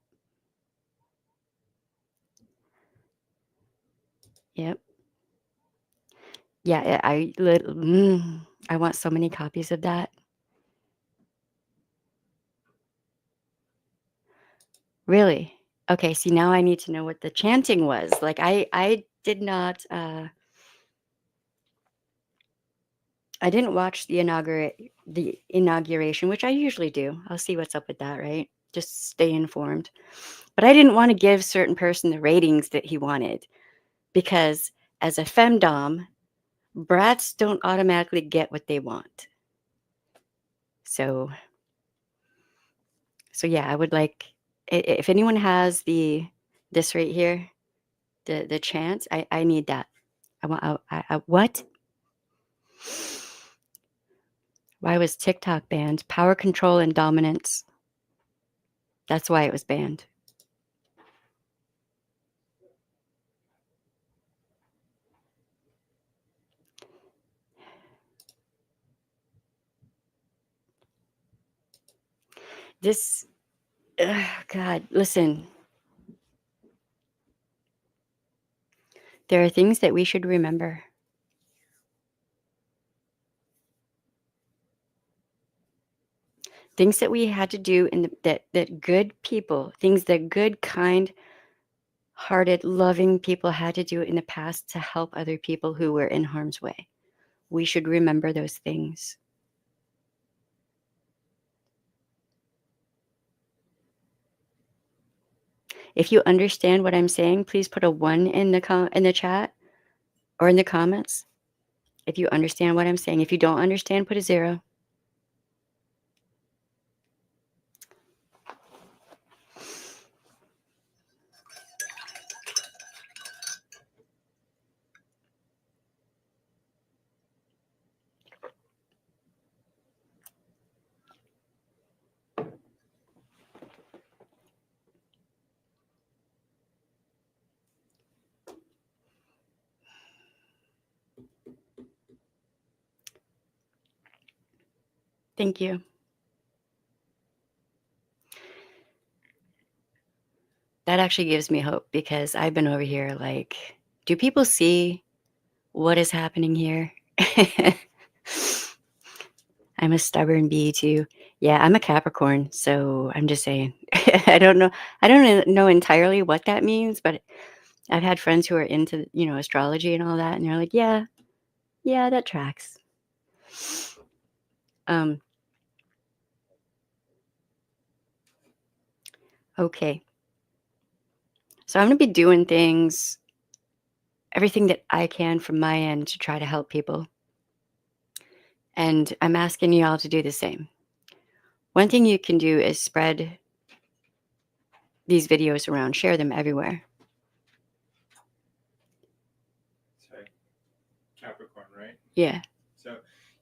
Yep. Yeah, I want so many copies of that. Really? Okay, see, now I need to know what the chanting was. Like, I did not, I didn't watch the inauguration, which I usually do. I'll see what's up with that, right? Just stay informed. But I didn't want to give certain person the ratings that he wanted, because as a femdom, brats don't automatically get what they want. So yeah, I would like, if anyone has this right here, the chant, I need that. I want, what? Why was TikTok banned? Power control and dominance. That's why it was banned. This, God, listen. There are things that we should remember. Things that we had to do in that good people, things that good, kind, hearted, loving people had to do in the past to help other people who were in harm's way. We should remember those things. If you understand what I'm saying, please put a 1 in the chat or in the comments. If you understand what I'm saying. If you don't understand, put a 0. Thank you. That actually gives me hope because I've been over here like, do people see what is happening here? I'm a stubborn bee too. Yeah, I'm a Capricorn, so I'm just saying. I don't know entirely what that means, but I've had friends who are into, astrology and all that, and they're like, yeah, that tracks. Okay. So I'm going to be doing everything that I can from my end to try to help people. And I'm asking you all to do the same. One thing you can do is spread these videos around, share them everywhere. Sorry. Capricorn, right? Yeah. So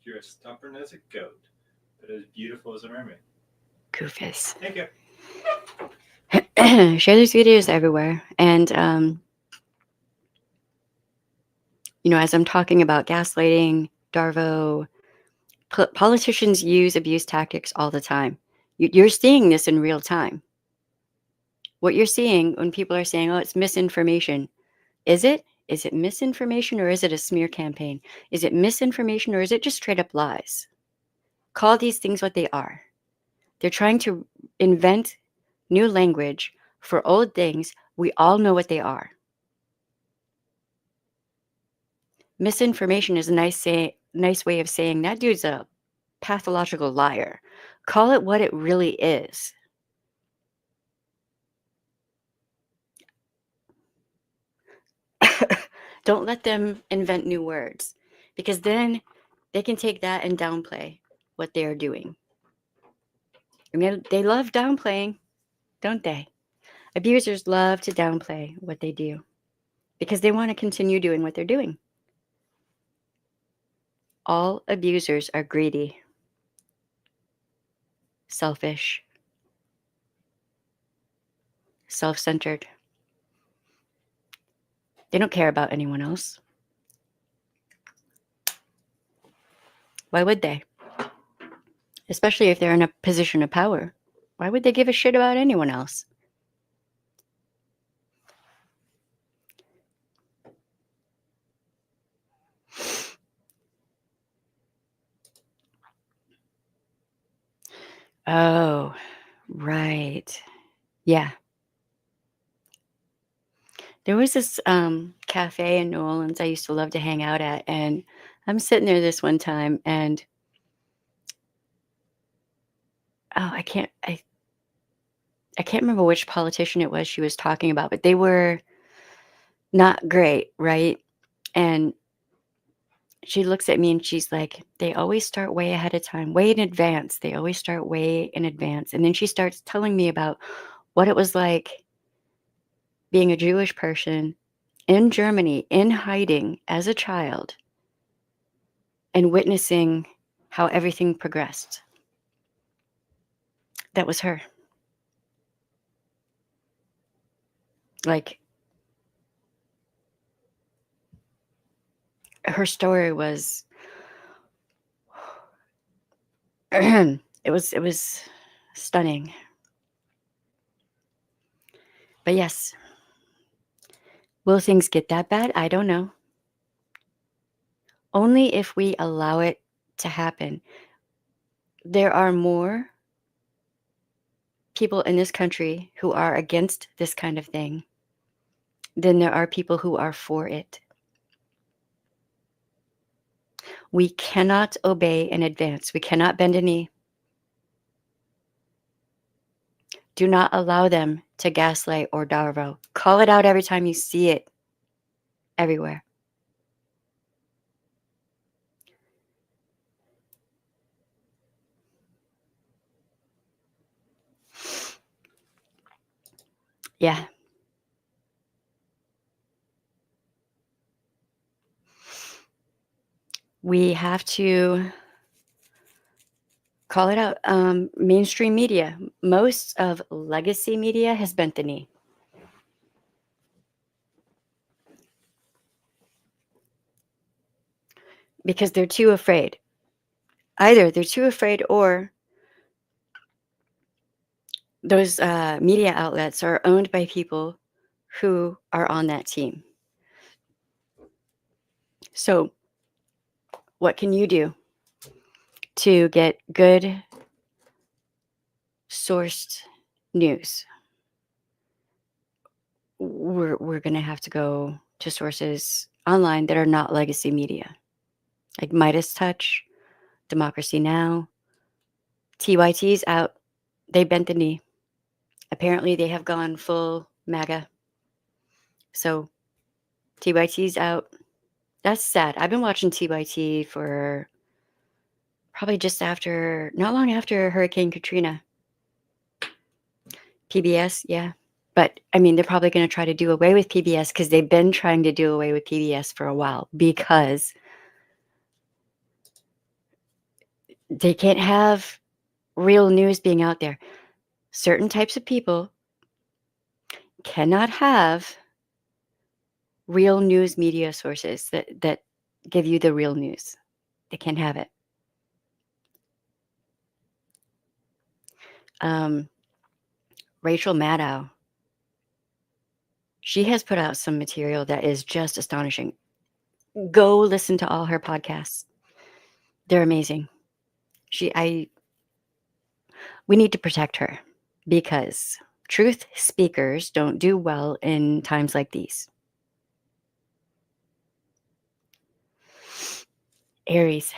you're as stubborn as a goat, but as beautiful as a mermaid. Goofus. Thank you. Share these videos everywhere. And, as I'm talking about gaslighting, DARVO, politicians use abuse tactics all the time. You're seeing this in real time. What you're seeing when people are saying, oh, it's misinformation. Is it? Is it misinformation or is it a smear campaign? Is it misinformation or is it just straight up lies? Call these things what they are. They're trying to invent new language for old things. We all know what they are. Misinformation is a nice way of saying that dude's a pathological liar. Call it what it really is. Don't let them invent new words because then they can take that and downplay what they are doing. I mean, they love downplaying, don't they? Abusers love to downplay what they do because they want to continue doing what they're doing. All abusers are greedy, selfish, self-centered. They don't care about anyone else. Why would they? Especially if they're in a position of power. Why would they give a shit about anyone else? Oh, right. Yeah. There was this cafe in New Orleans I used to love to hang out at, and I'm sitting there this one time, and I can't remember which politician it was she was talking about, but they were not great, right? And she looks at me and she's like, they always start way ahead of time, way in advance. They always start way in advance. And then she starts telling me about what it was like being a Jewish person in Germany, in hiding as a child, and witnessing how everything progressed. That was her. Like, her story was it was stunning. But yes, will things get that bad? I don't know. Only if we allow it to happen. There are more people in this country who are against this kind of thing then there are people who are for it. We cannot obey in advance. We cannot bend a knee. Do not allow them to gaslight or DARVO. Call it out every time you see it, everywhere. Yeah. We have to call it out. Mainstream media, most of legacy media has bent the knee. Because they're too afraid. Either they're too afraid or those media outlets are owned by people who are on that team. So what can you do to get good sourced news? We're going to have to go to sources online that are not legacy media, like Midas Touch, Democracy Now, TYT's out. They bent the knee. Apparently, they have gone full MAGA. So TYT's out. That's sad. I've been watching TYT for probably not long after Hurricane Katrina. PBS, yeah. But I mean, they're probably going to try to do away with PBS because they've been trying to do away with PBS for a while because they can't have real news being out there. Certain types of people cannot have real news media sources that give you the real news. They can't have it. Rachel Maddow, she has put out some material that is just astonishing. Go listen to all her podcasts. They're amazing. We need to protect her because truth speakers don't do well in times like these. Aries.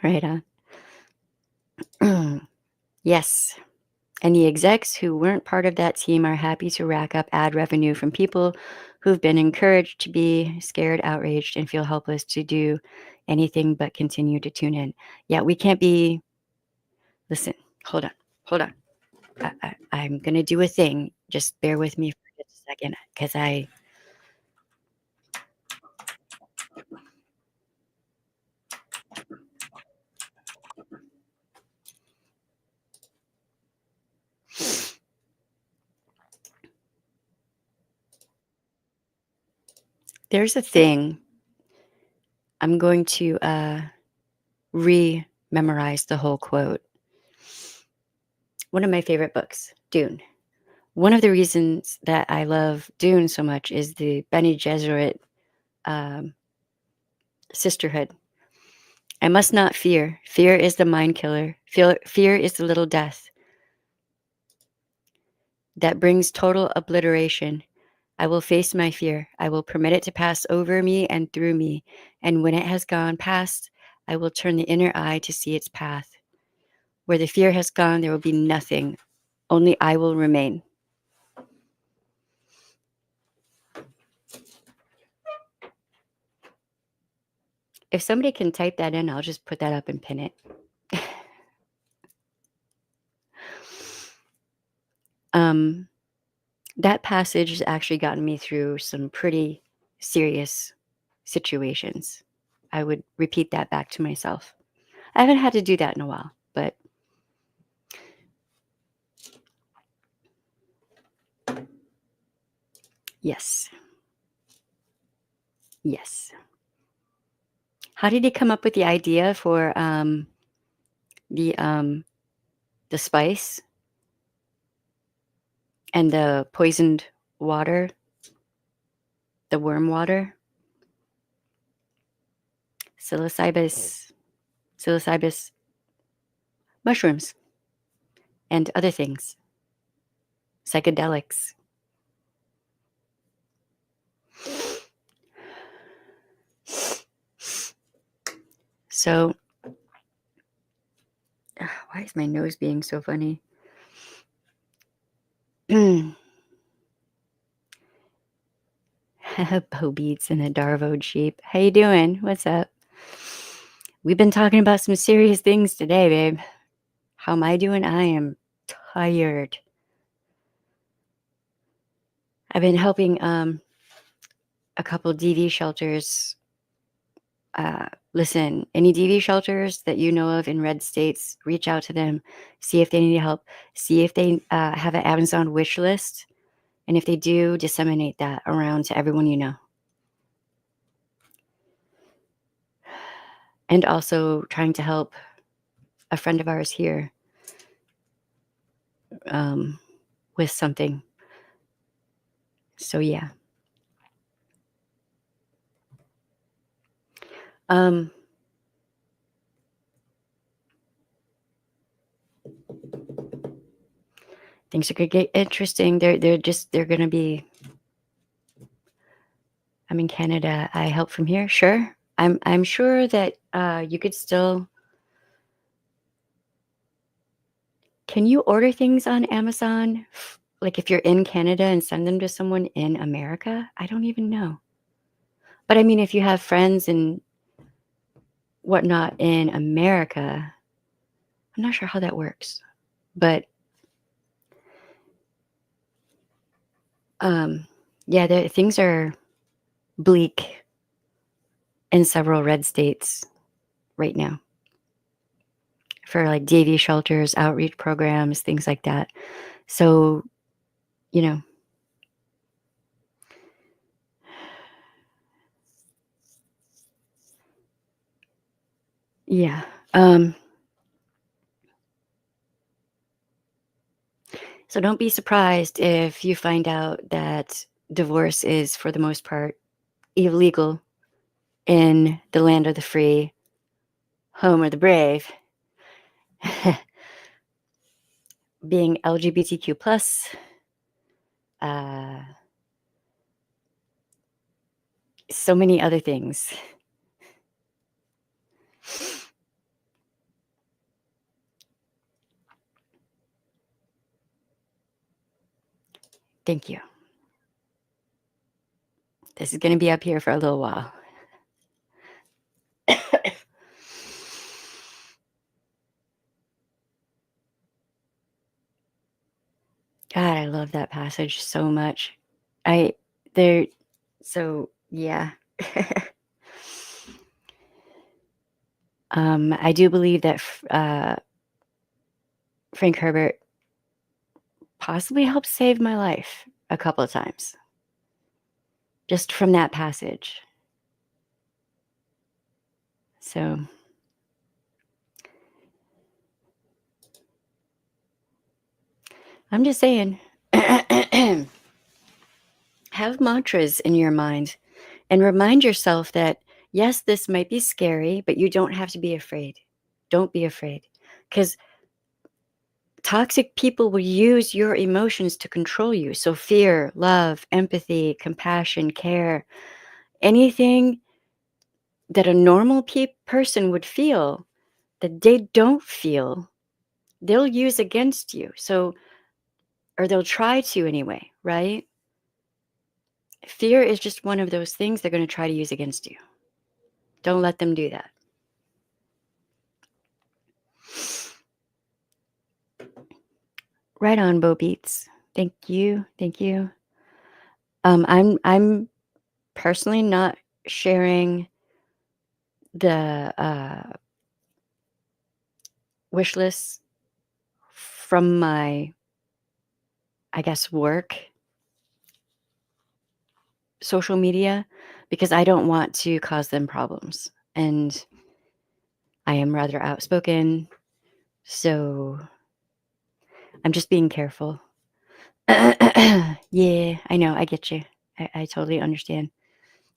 Right on. Yes. And the execs who weren't part of that team are happy to rack up ad revenue from people who've been encouraged to be scared, outraged, and feel helpless to do anything but continue to tune in. Yeah, we can't be. Listen, hold on. I'm going to do a thing. Just bear with me for just a second because there's a thing. I'm going to re-memorize the whole quote. One of my favorite books, Dune. One of the reasons that I love Dune so much is the Bene Gesserit sisterhood. I must not fear. Fear is the mind killer. Fear is the little death that brings total obliteration. I will face my fear. I will permit it to pass over me and through me. And when it has gone past, I will turn the inner eye to see its path. Where the fear has gone, there will be nothing. Only I will remain. If somebody can type that in, I'll just put that up and pin it. That passage has actually gotten me through some pretty serious situations. I would repeat that back to myself. I haven't had to do that in a while, but yes. Yes. How did he come up with the idea for the spice and the poisoned water, the worm water? Psilocybus mushrooms and other things, psychedelics. So, why is my nose being so funny? Bo Beats and the DARVO sheep. How you doing? What's up? We've been talking about some serious things today, babe. How am I doing? I am tired. I've been helping a couple DV shelters. Listen, any DV shelters that you know of in red states, reach out to them, see if they need help, see if they have an Amazon wish list. And if they do, disseminate that around to everyone you know. And also trying to help a friend of ours here with something. So, yeah. Things are going to get interesting. They're going to be. I'm in Canada. I help from here. Sure. I'm sure that you could still. Can you order things on Amazon? Like if you're in Canada and send them to someone in America? I don't even know. But I mean, if you have friends and whatnot in America, I'm not sure how that works. But yeah, things are bleak in several red states right now for like DV shelters, outreach programs, things like that. So, you know, yeah. So don't be surprised if you find out that divorce is, for the most part, illegal in the land of the free, home of the brave. Being LGBTQ plus, so many other things. Thank you. This is going to be up here for a little while. God, I love that passage so much. So yeah. I do believe that Frank Herbert possibly helped save my life a couple of times. Just from that passage. So I'm just saying, have mantras in your mind and remind yourself that, yes, this might be scary, but you don't have to be afraid. Don't be afraid. Because toxic people will use your emotions to control you. So fear, love, empathy, compassion, care, anything that a normal person would feel that they don't feel, they'll use against you. So, or they'll try to anyway, right? Fear is just one of those things they're going to try to use against you. Don't let them do that. Right on, Bo Beats. Thank you. Thank you. I'm personally not sharing the wish lists from my, I guess, work social media because I don't want to cause them problems. And I am rather outspoken. So I'm just being careful. Yeah, I know. I get you. I totally understand.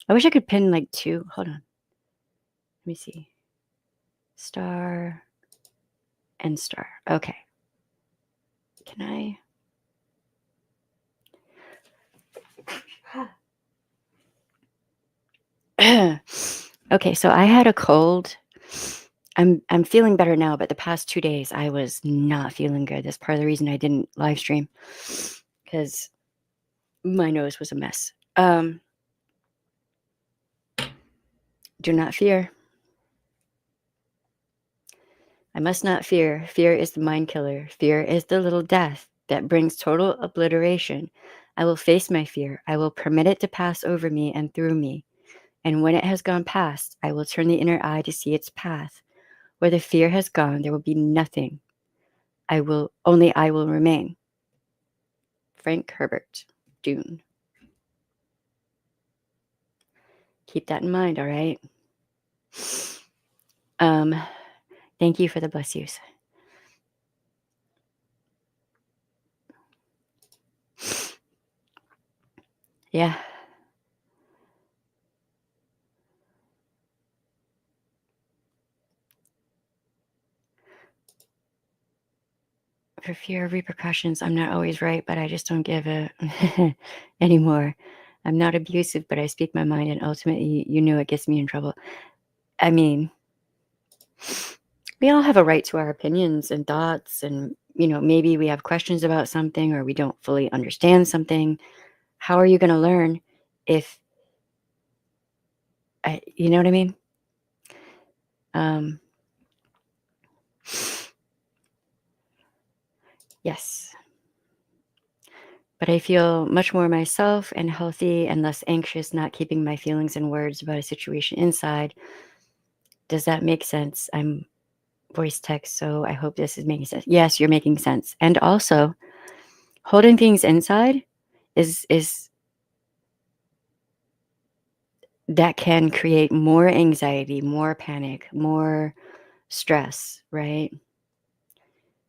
I wish I could pin like 2. Hold on. Let me see. Star and star. Okay. Can I? Okay, so I had a cold I'm feeling better now, but the past 2 days I was not feeling good. That's part of the reason I didn't live stream, because my nose was a mess. Do not fear. I must not fear. Fear is the mind killer. Fear is the little death that brings total obliteration. I will face my fear. I will permit it to pass over me and through me. And when it has gone past, I will turn the inner eye to see its path. Where the fear has gone, there will be nothing. I will remain. Frank Herbert, Dune. Keep that in mind, all right? Thank you for the bless yous. Yeah. For fear of repercussions, I'm not always right, but I just don't give a anymore. I'm not abusive, but I speak my mind, and ultimately, you know, it gets me in trouble. I mean, we all have a right to our opinions and thoughts, and, you know, maybe we have questions about something or we don't fully understand something. How are you going to learn if, you know what I mean? Yes. But I feel much more myself and healthy and less anxious, not keeping my feelings and words about a situation inside. Does that make sense? I'm voice text, so I hope this is making sense. Yes, you're making sense. And also, holding things inside is that can create more anxiety, more panic, more stress, right?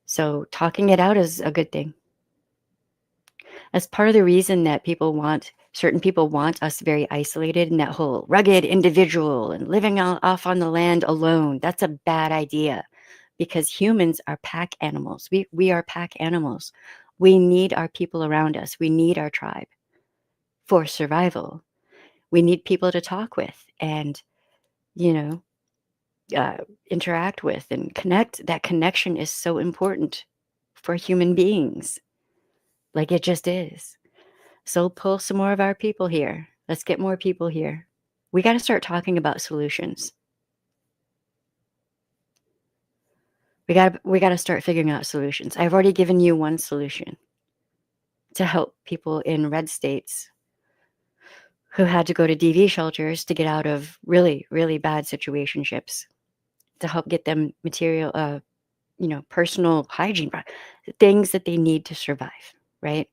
So talking it out is a good thing. That's part of the reason that certain people want us very isolated, and that whole rugged individual and living off on the land alone. That's a bad idea, because humans are pack animals. We are pack animals. We need our people around us. We need our tribe for survival. We need people to talk with and, you know, interact with and connect. That connection is so important for human beings. Like it just is. So pull some more of our people here. Let's get more people here. We got to start talking about solutions. We got to start figuring out solutions. I've already given you one solution to help people in red states who had to go to DV shelters to get out of really, really bad situationships, to help get them material, personal hygiene, things that they need to survive, right?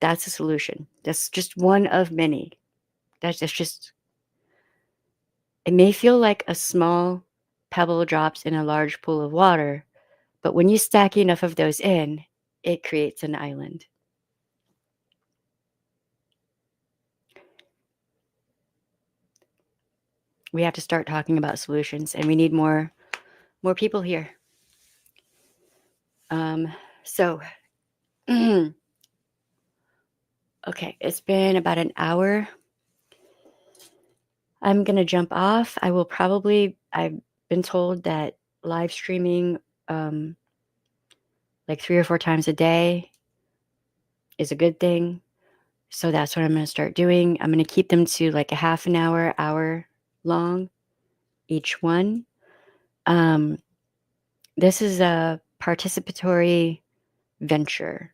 That's a solution. That's just one of many. That's just, it may feel like a small pebble drops in a large pool of water, but when you stack enough of those in, it creates an island. We have to start talking about solutions, and we need more people here. So, okay, it's been about an hour. I'm going to jump off. I've been told that live streaming like 3 or 4 times a day is a good thing. So that's what I'm going to start doing. I'm going to keep them to like a half an hour long, each one. This is a participatory venture.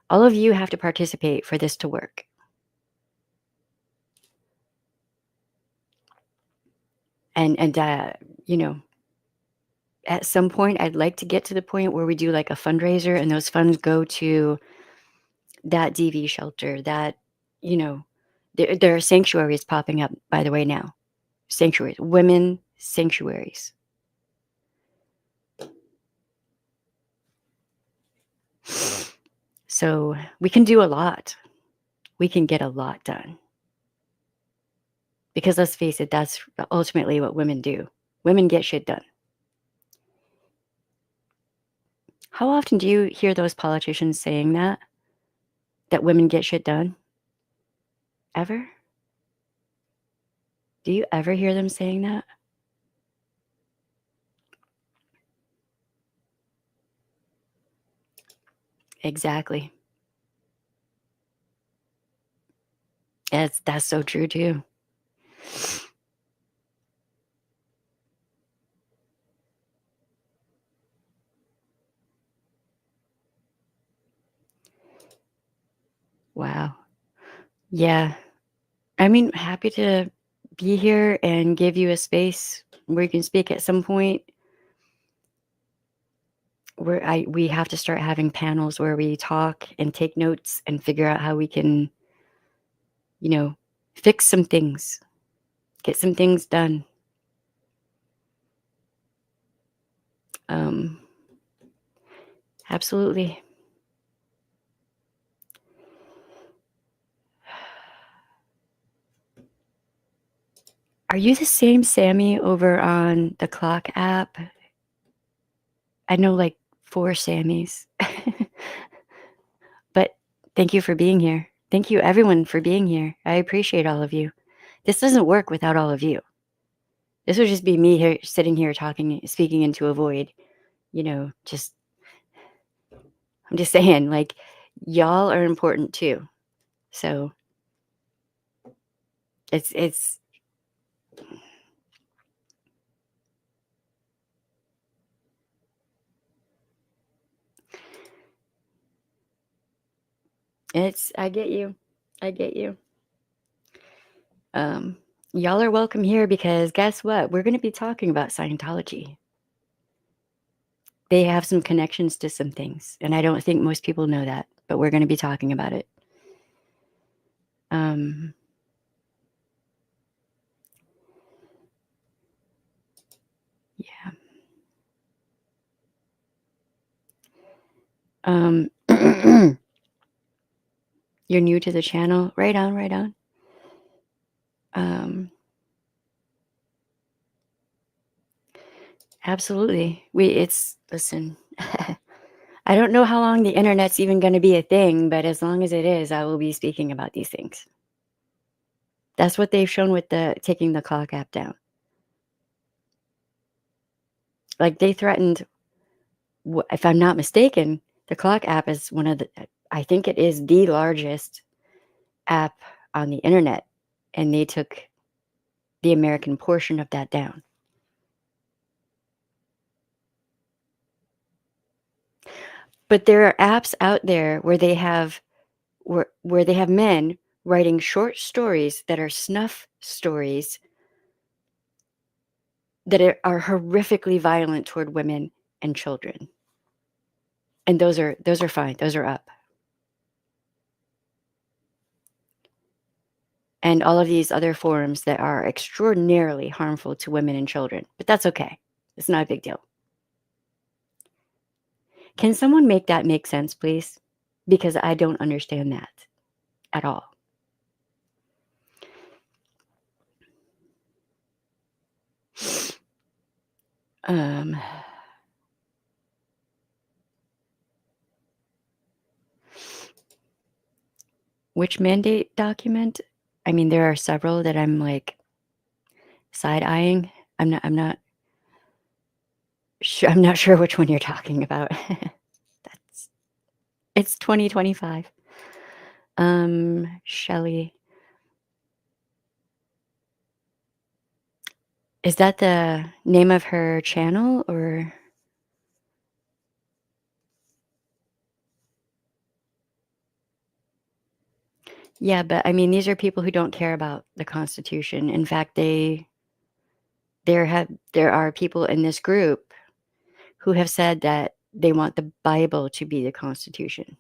All of you have to participate for this to work. And at some point, I'd like to get to the point where we do like a fundraiser, and those funds go to that DV shelter. That, there are sanctuaries popping up, by the way, now. Sanctuaries, women sanctuaries. So we can do a lot. We can get a lot done. Because let's face it, that's ultimately what women do. Women get shit done. How often do you hear those politicians saying that? That women get shit done? Ever? Do you ever hear them saying that? Exactly. That's so true too. Wow. Yeah. I mean, happy to be here and give you a space where you can speak at some point. We have to start having panels where we talk and take notes and figure out how we can, fix some things, get some things done. Um, absolutely. Are you the same Sammy over on the Clock app? I know like 4 Sammys. But thank you for being here. Thank you, everyone, for being here. I appreciate all of you. This doesn't work without all of you. This would just be me here, sitting here talking, speaking into a void. I'm just saying, like, y'all are important too. So it's I get you. I get you. Y'all are welcome here because guess what? We're going to be talking about Scientology. They have some connections to some things, and I don't think most people know that, but we're going to be talking about it. Yeah. You're new to the channel. Right on, right on. Absolutely. Listen, I don't know how long the internet's even going to be a thing, but as long as it is, I will be speaking about these things. That's what they've shown with taking the Clock app down. Like they threatened, if I'm not mistaken, the Clock app is I think it is the largest app on the internet, and they took the American portion of that down. But there are apps out there where they have men writing short stories that are snuff stories that are horrifically violent toward women and children. And those are fine. Those are up. And all of these other forums that are extraordinarily harmful to women and children. But that's okay. It's not a big deal. Can someone make that make sense, please? Because I don't understand that at all. Which mandate document? I mean, there are several that I'm like side-eyeing. I'm not sure which one you're talking about. It's 2025. Shelley. Is that the name of her channel or? Yeah, but I mean, these are people who don't care about the Constitution. In fact, there are people in this group who have said that they want the Bible to be the Constitution.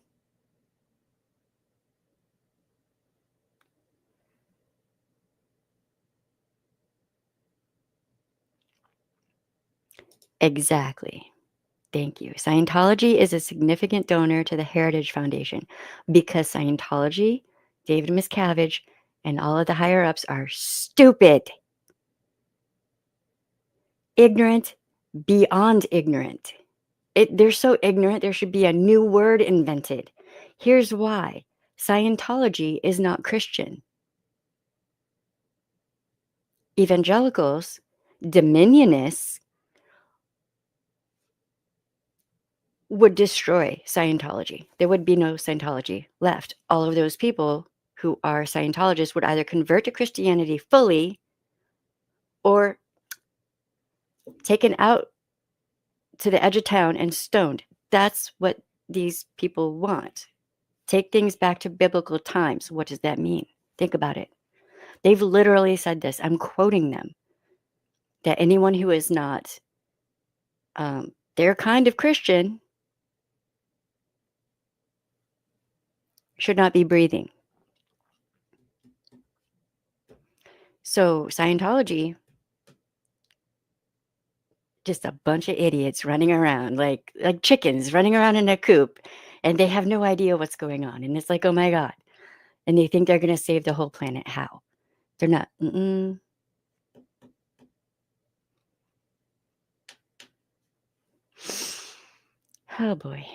Exactly. Thank you. Scientology is a significant donor to the Heritage Foundation because Scientology, David Miscavige, and all of the higher ups are stupid, ignorant, beyond ignorant. They're so ignorant, there should be a new word invented. Here's why. Scientology is not Christian. Evangelicals, dominionists, would destroy Scientology. There would be no Scientology left. All of those people who are Scientologists would either convert to Christianity fully or taken out to the edge of town and stoned. That's what these people want. Take things back to biblical times. What does that mean? Think about it. They've literally said this. I'm quoting them. That anyone who is not their kind of Christian should not be breathing. So Scientology, just a bunch of idiots running around like chickens running around in a coop, and they have no idea what's going on. And it's like, oh my God. And they think they're going to save the whole planet. How? They're not. Oh boy.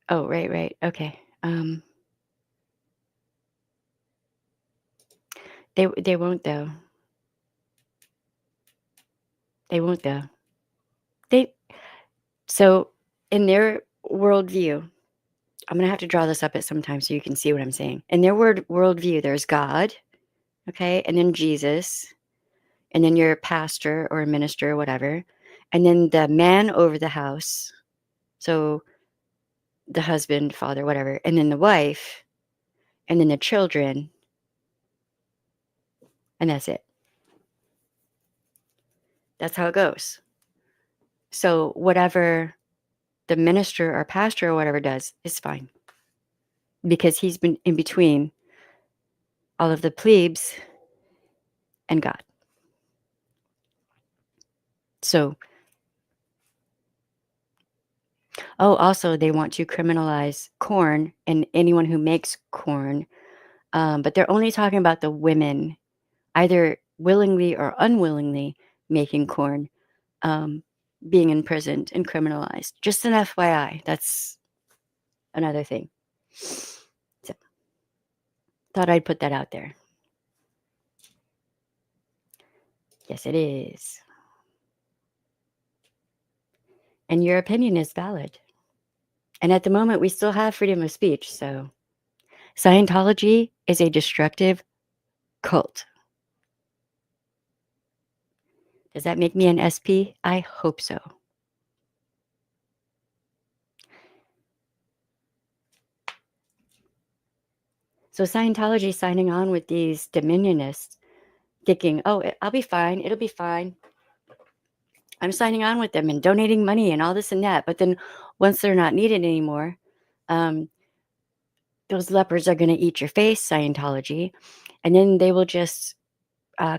Oh, right. Okay. They won't though. They won't though. So in their worldview, I'm gonna have to draw this up at some time so you can see what I'm saying. In their worldview, there's God, okay, and then Jesus, and then your pastor or minister or whatever, and then the man over the house, so the husband, father, whatever, and then the wife, and then the children, and that's it. That's how it goes. So whatever the minister or pastor or whatever does is fine, because he's been in between all of the plebes and God. So, also they want to criminalize corn and anyone who makes corn, but they're only talking about the women, either willingly or unwillingly making corn, being imprisoned and criminalized. Just an FYI, that's another thing. So, thought I'd put that out there. Yes, it is. And your opinion is valid. And at the moment, we still have freedom of speech. So Scientology is a destructive cult. Does that make me an SP? I hope so. So Scientology signing on with these dominionists, thinking, oh, I'll be fine. It'll be fine. I'm signing on with them and donating money and all this and that. But then once they're not needed anymore, those lepers are going to eat your face, Scientology. And then they will just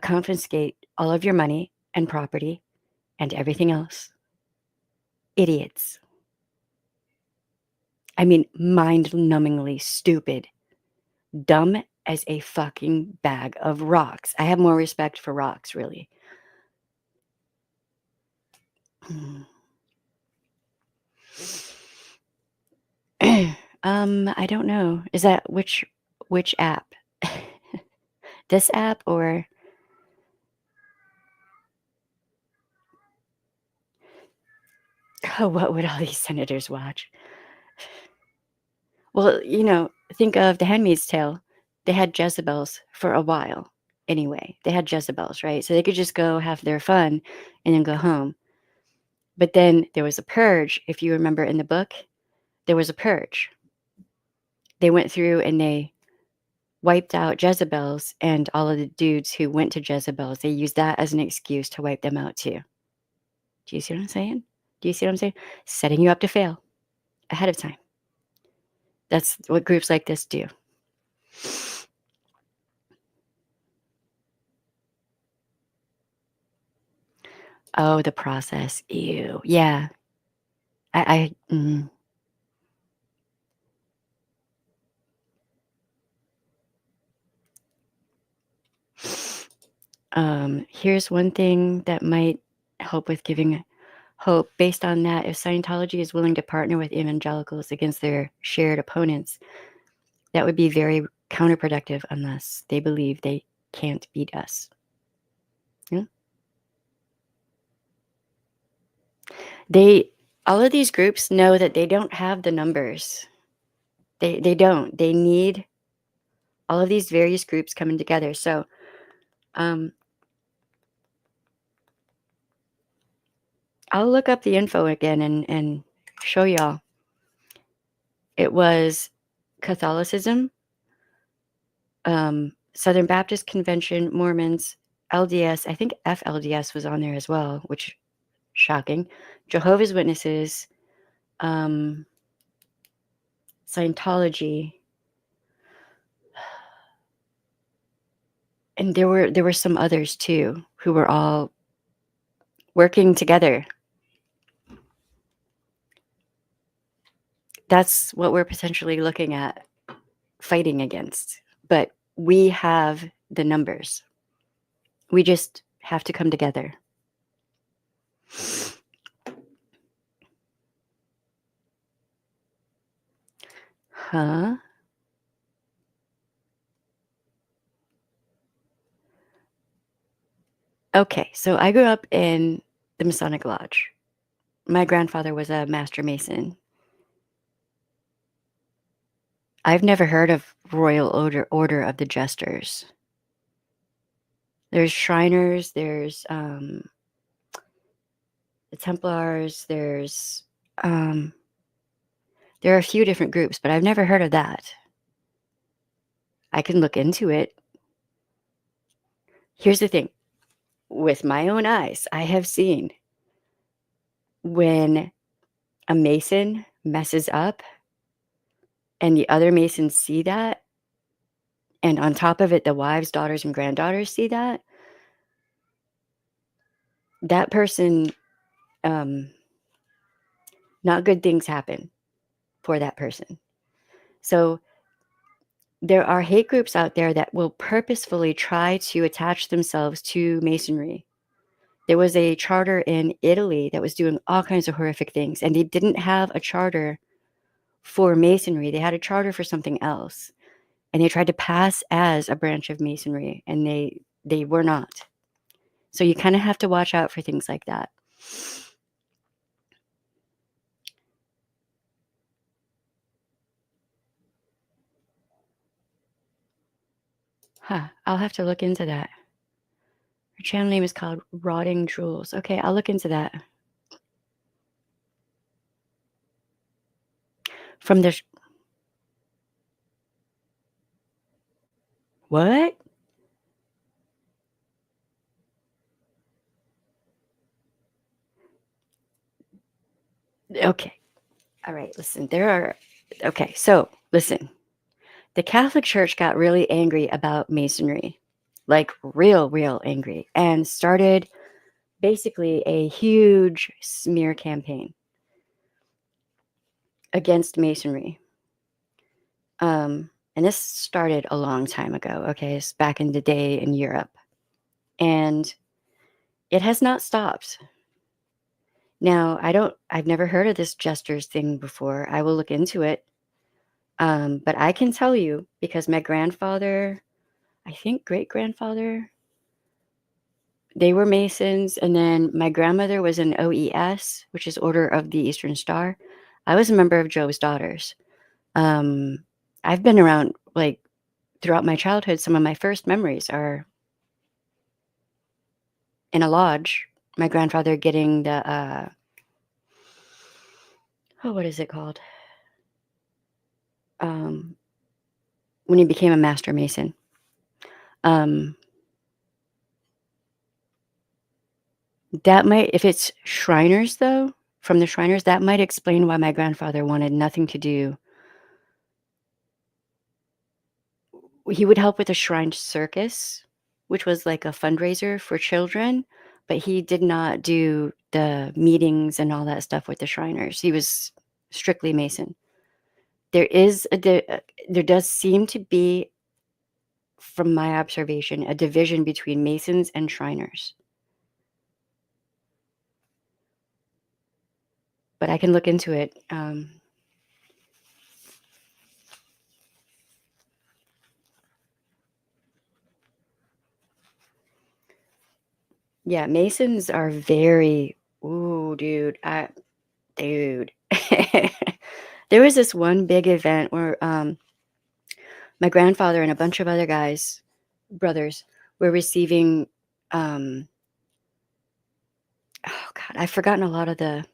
confiscate all of your money and property and everything else. Idiots. I mean, mind-numbingly stupid. Dumb as a fucking bag of rocks. I have more respect for rocks, really. I don't know. Is that which app? This app or what would all these senators watch? Well, think of The Handmaid's Tale. They had Jezebels for a while anyway. They had Jezebels, right? So they could just go have their fun and then go home. But then there was a purge. If you remember in the book, there was a purge. They went through and they wiped out Jezebels, and all of the dudes who went to Jezebels, they used that as an excuse to wipe them out too. Do you see what I'm saying? Do you see what I'm saying? Setting you up to fail ahead of time. That's what groups like this do. Oh, the process. Ew. Yeah. Here's one thing that might help with giving hope. Based on that, if Scientology is willing to partner with evangelicals against their shared opponents, that would be very counterproductive unless they believe they can't beat us. Yeah. All of these groups know that they don't have the numbers. They don't. They need all of these various groups coming together. So I'll look up the info again and show y'all. It was Catholicism, Southern Baptist Convention, Mormons, LDS. I think FLDS was on there as well, which shocking. Jehovah's Witnesses, Scientology, and there were some others too who were all working together. That's what we're potentially looking at fighting against. But we have the numbers. We just have to come together. Huh? Okay, so I grew up in the Masonic Lodge. My grandfather was a Master Mason. I've never heard of Royal Order of the Jesters. There's Shriners, there's the Templars, there are a few different groups, but I've never heard of that. I can look into it. Here's the thing. With my own eyes, I have seen when a Mason messes up and the other Masons see that, and on top of it, the wives, daughters, and granddaughters see that, that person, not good things happen for that person. So there are hate groups out there that will purposefully try to attach themselves to Masonry. There was a charter in Italy that was doing all kinds of horrific things, and they didn't have a charter for Masonry. They had a charter for something else, and they tried to pass as a branch of Masonry, and they were not. So you kind of have to watch out for things like that. Huh, I'll have to look into that. Her channel name is called Rotting Jewels. Okay, I'll look into that. From the... What? Okay. All right, listen, okay, so listen. The Catholic Church got really angry about Masonry, like real angry, and started basically a huge smear campaign against Masonry. And this started a long time ago, okay? It's back in the day in Europe. And it has not stopped. Now, I've never heard of this jesters thing before. I will look into it. But I can tell you, because my grandfather, I think great-grandfather, they were Masons, and then my grandmother was an OES, which is Order of the Eastern Star. I was a member of Jove's Daughters. I've been around, like, throughout my childhood. Some of my first memories are in a lodge. My grandfather getting the, what is it called? When he became a Master Mason. That might, if it's Shriners, though, from the Shriners, that might explain why my grandfather wanted nothing to do. He would help with the Shrine Circus, which was like a fundraiser for children, but he did not do the meetings and all that stuff with the Shriners. He was strictly Mason. There does seem to be, from my observation, a division between Masons and Shriners. But I can look into it. Yeah, Masons are very, ooh, dude. Dude. There was this one big event where my grandfather and a bunch of other guys, brothers, were receiving, oh God, I've forgotten a lot of the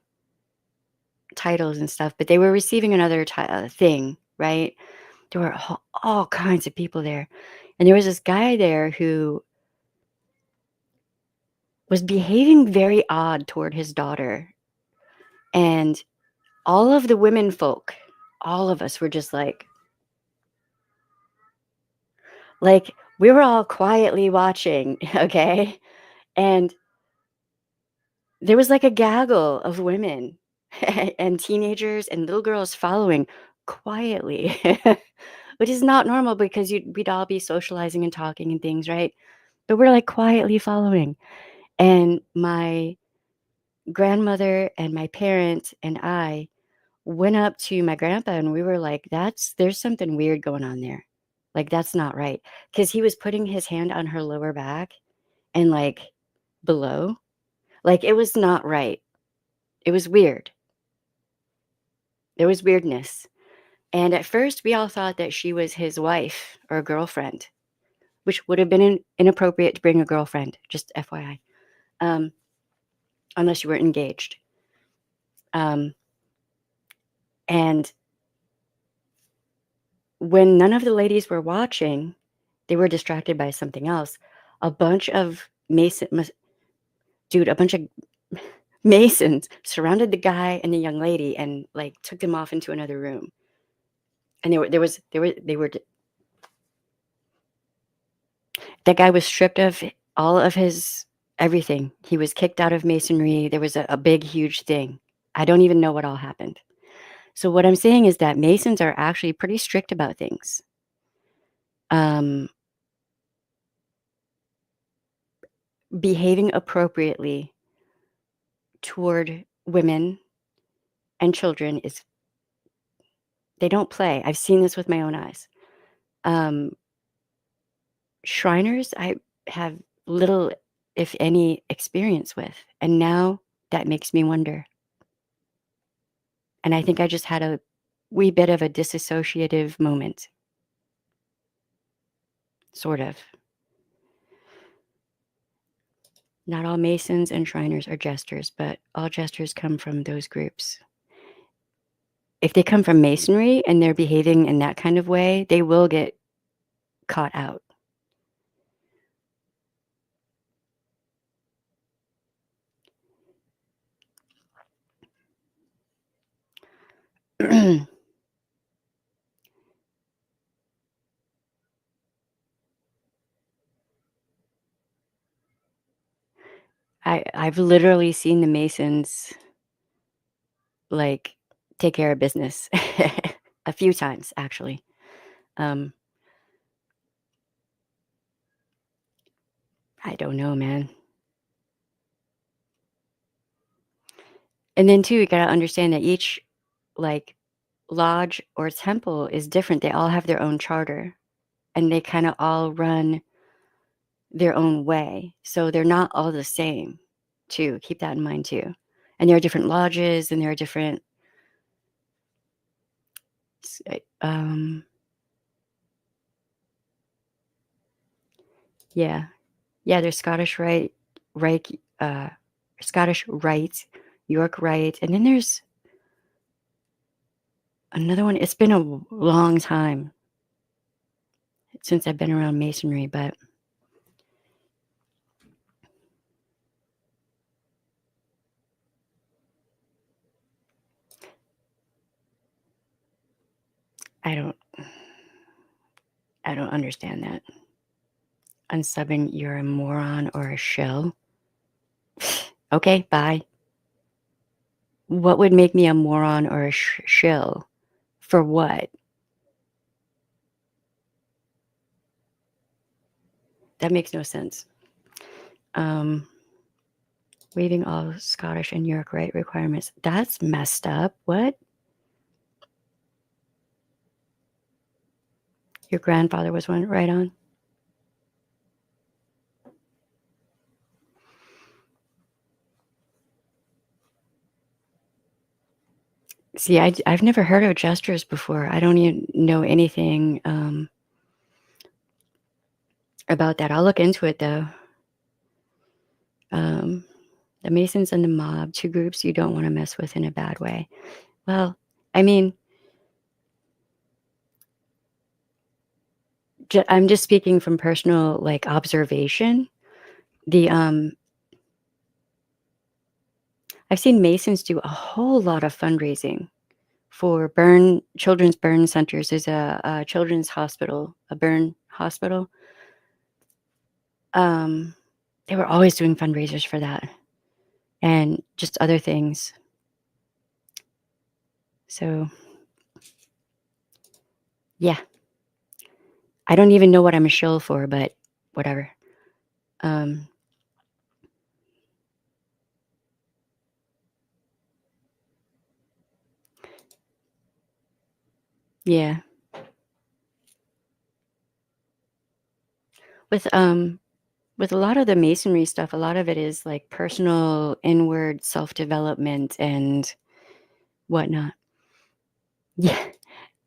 titles and stuff, but they were receiving another thing, right? There were all kinds of people there. And there was this guy there who was behaving very odd toward his daughter. And all of the women folk, all of us were just like we were all quietly watching, okay? And there was like a gaggle of women and teenagers and little girls following quietly, which is not normal because we'd all be socializing and talking and things, right? But we're like quietly following. And my grandmother and my parents and I went up to my grandpa and we were like, there's something weird going on there. Like, that's not right. Because he was putting his hand on her lower back and like below. Like, it was not right. It was weird. There was weirdness. And at first, we all thought that she was his wife or girlfriend, which would have been inappropriate to bring a girlfriend, just FYI, unless you were engaged. And when none of the ladies were watching, they were distracted by something else. A bunch of Masons surrounded the guy and the young lady and like took them off into another room. And that guy was stripped of all of his everything. He was kicked out of Masonry. There was a big, huge thing. I don't even know what all happened. So what I'm saying is that Masons are actually pretty strict about things. Behaving appropriately toward women and children they don't play. I've seen this with my own eyes. Shriners, I have little, if any, experience with. And now that makes me wonder. And I think I just had a wee bit of a disassociative moment. Sort of. Not all Masons and Shriners are jesters, but all jesters come from those groups. If they come from Masonry and they're behaving in that kind of way, they will get caught out. I've literally seen the Masons like take care of business a few times, actually. I don't know, man. And then too, you gotta understand that each like lodge or temple is different. They all have their own charter and they kind of all run their own way. So they're not all the same too. Keep that in mind too. And there are different lodges and there are different yeah. Yeah, there's Scottish Rite, Scottish Rite, York Rite, and then there's another one. It's been a long time since I've been around Masonry, but I don't understand that. Unsubbing, you're a moron or a shill. Okay, bye. What would make me a moron or a shill? For what? That makes no sense. Waiving all Scottish and York Rite requirements. That's messed up. What? Your grandfather was one right on? See, I've never heard of gestures before. I don't even know anything about that. I'll look into it though. The Masons and the mob, two groups you don't want to mess with in a bad way. Well, I mean, I'm just speaking from personal like observation. The I've seen Masons do a whole lot of fundraising for children's burn centers. There's a children's hospital, a burn hospital. They were always doing fundraisers for that and just other things. So, yeah, I don't even know what I'm a shill for, but whatever. Yeah. With a lot of the masonry stuff, a lot of it is like personal inward self-development and whatnot. Yeah.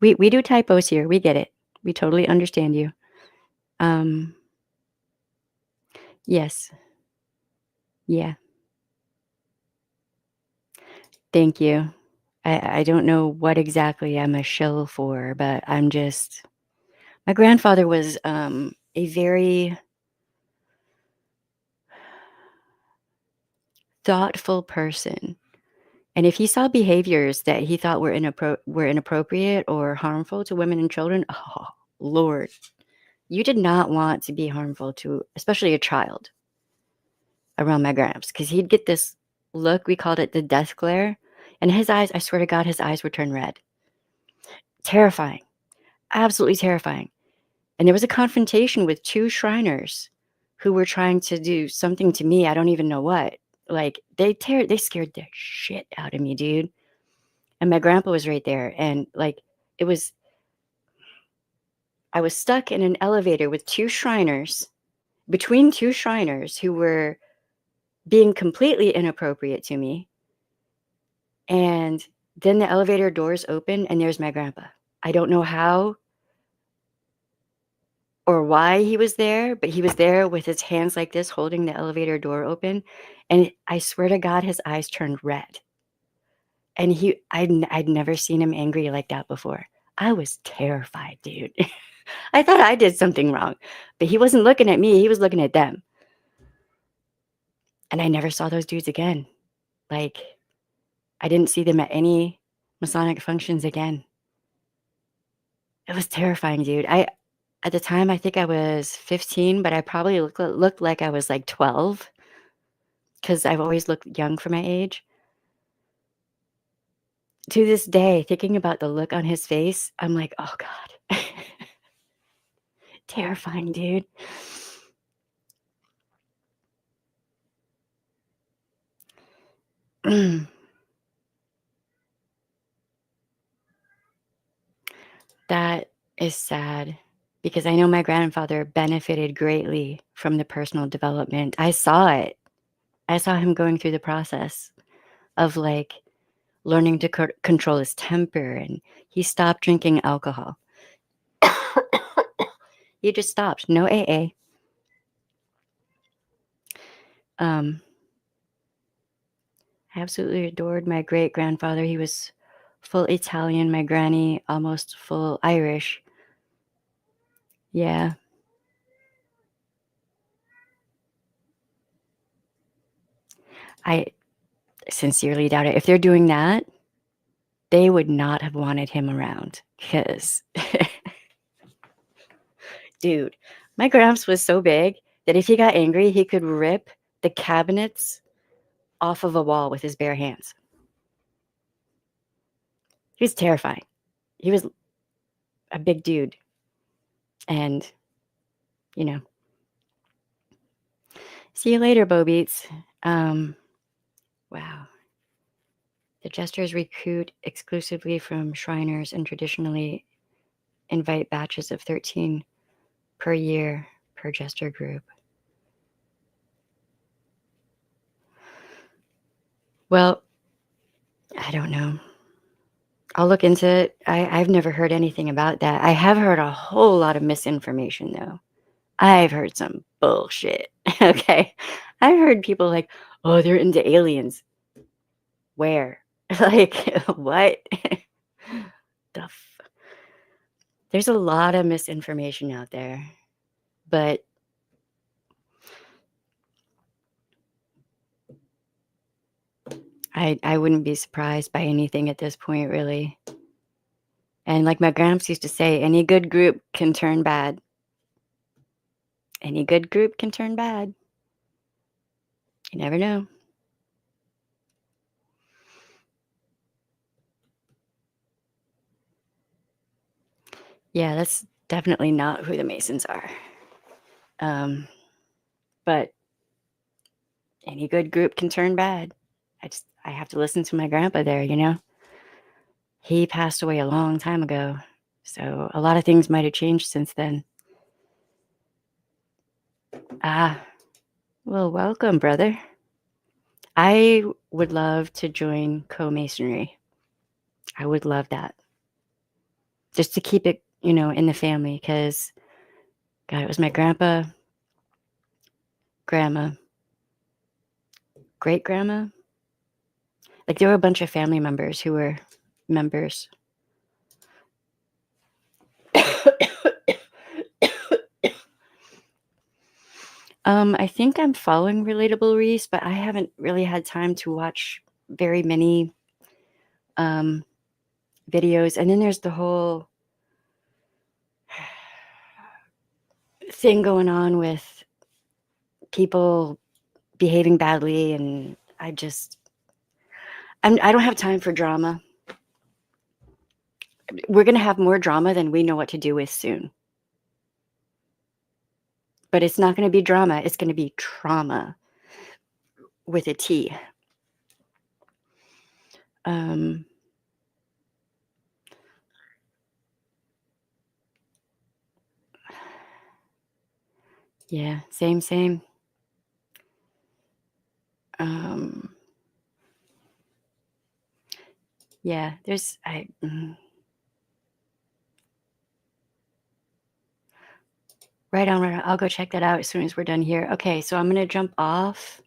We do typos here. We get it. We totally understand you. Yes. Yeah. Thank you. I don't know what exactly I'm a shill for, but I'm just my grandfather was a very thoughtful person. And if he saw behaviors that he thought were inappropriate or harmful to women and children, oh Lord, you did not want to be harmful to, especially a child, around my gramps, because he'd get this look. We called it the death glare, and his eyes. I swear to God, his eyes would turn red. Terrifying, absolutely terrifying. And there was a confrontation with two Shriners who were trying to do something to me. I don't even know what. Like they scared the shit out of me, dude. And my grandpa was right there, and like it was. I was stuck in an elevator with two Shriners, between two Shriners who were being completely inappropriate to me. And then the elevator doors open and there's my grandpa. I don't know how or why he was there, but he was there with his hands like this, holding the elevator door open. And I swear to God, his eyes turned red. And I'd never seen him angry like that before. I was terrified, dude. I thought I did something wrong, but he wasn't looking at me. He was looking at them. And I never saw those dudes again. Like, I didn't see them at any Masonic functions again. It was terrifying, dude. At the time, I think I was 15, but I probably looked like I was like 12 because I've always looked young for my age. To this day, thinking about the look on his face, I'm like, oh God. Terrifying, dude. That is sad because I know my grandfather benefited greatly from the personal development. I saw it. I saw him going through the process of like learning to control his temper, and he stopped drinking alcohol. He just stopped. No AA. I absolutely adored my great grandfather. He was full Italian, my granny almost full Irish. Yeah. I sincerely doubt it. If they're doing that, they would not have wanted him around because, dude, my gramps was so big that if he got angry, he could rip the cabinets off of a wall with his bare hands. He was terrifying. He was a big dude. And, you know, see you later, Bo Beats. Wow. The jesters recruit exclusively from Shriners and traditionally invite batches of 13 per year per jester group. Well, I don't know. I'll look into it. I've never heard anything about that. I have heard a whole lot of misinformation, though. I've heard some bullshit. Okay. I've heard people like, oh, they're into aliens. Where? Like, what? There's a lot of misinformation out there, but I wouldn't be surprised by anything at this point, really. And like my gramps used to say, any good group can turn bad. Any good group can turn bad. You never know. Yeah, that's definitely not who the Masons are. But any good group can turn bad. I have to listen to my grandpa there, you know? He passed away a long time ago. So a lot of things might have changed since then. Well, welcome, brother. I would love to join co-masonry. I would love that. Just to keep it, you know, in the family, because, God, it was my grandpa, grandma, great-grandma. Like, there were a bunch of family members who were members. I think I'm following Relatable Reese, but I haven't really had time to watch very many videos. And then there's the whole thing going on with people behaving badly, and I don't have time for drama. We're going to have more drama than we know what to do with soon. But it's not going to be drama. It's going to be trauma with a T. Yeah, same. Yeah, right on. I'll go check that out as soon as we're done here. Okay, so I'm going to jump off.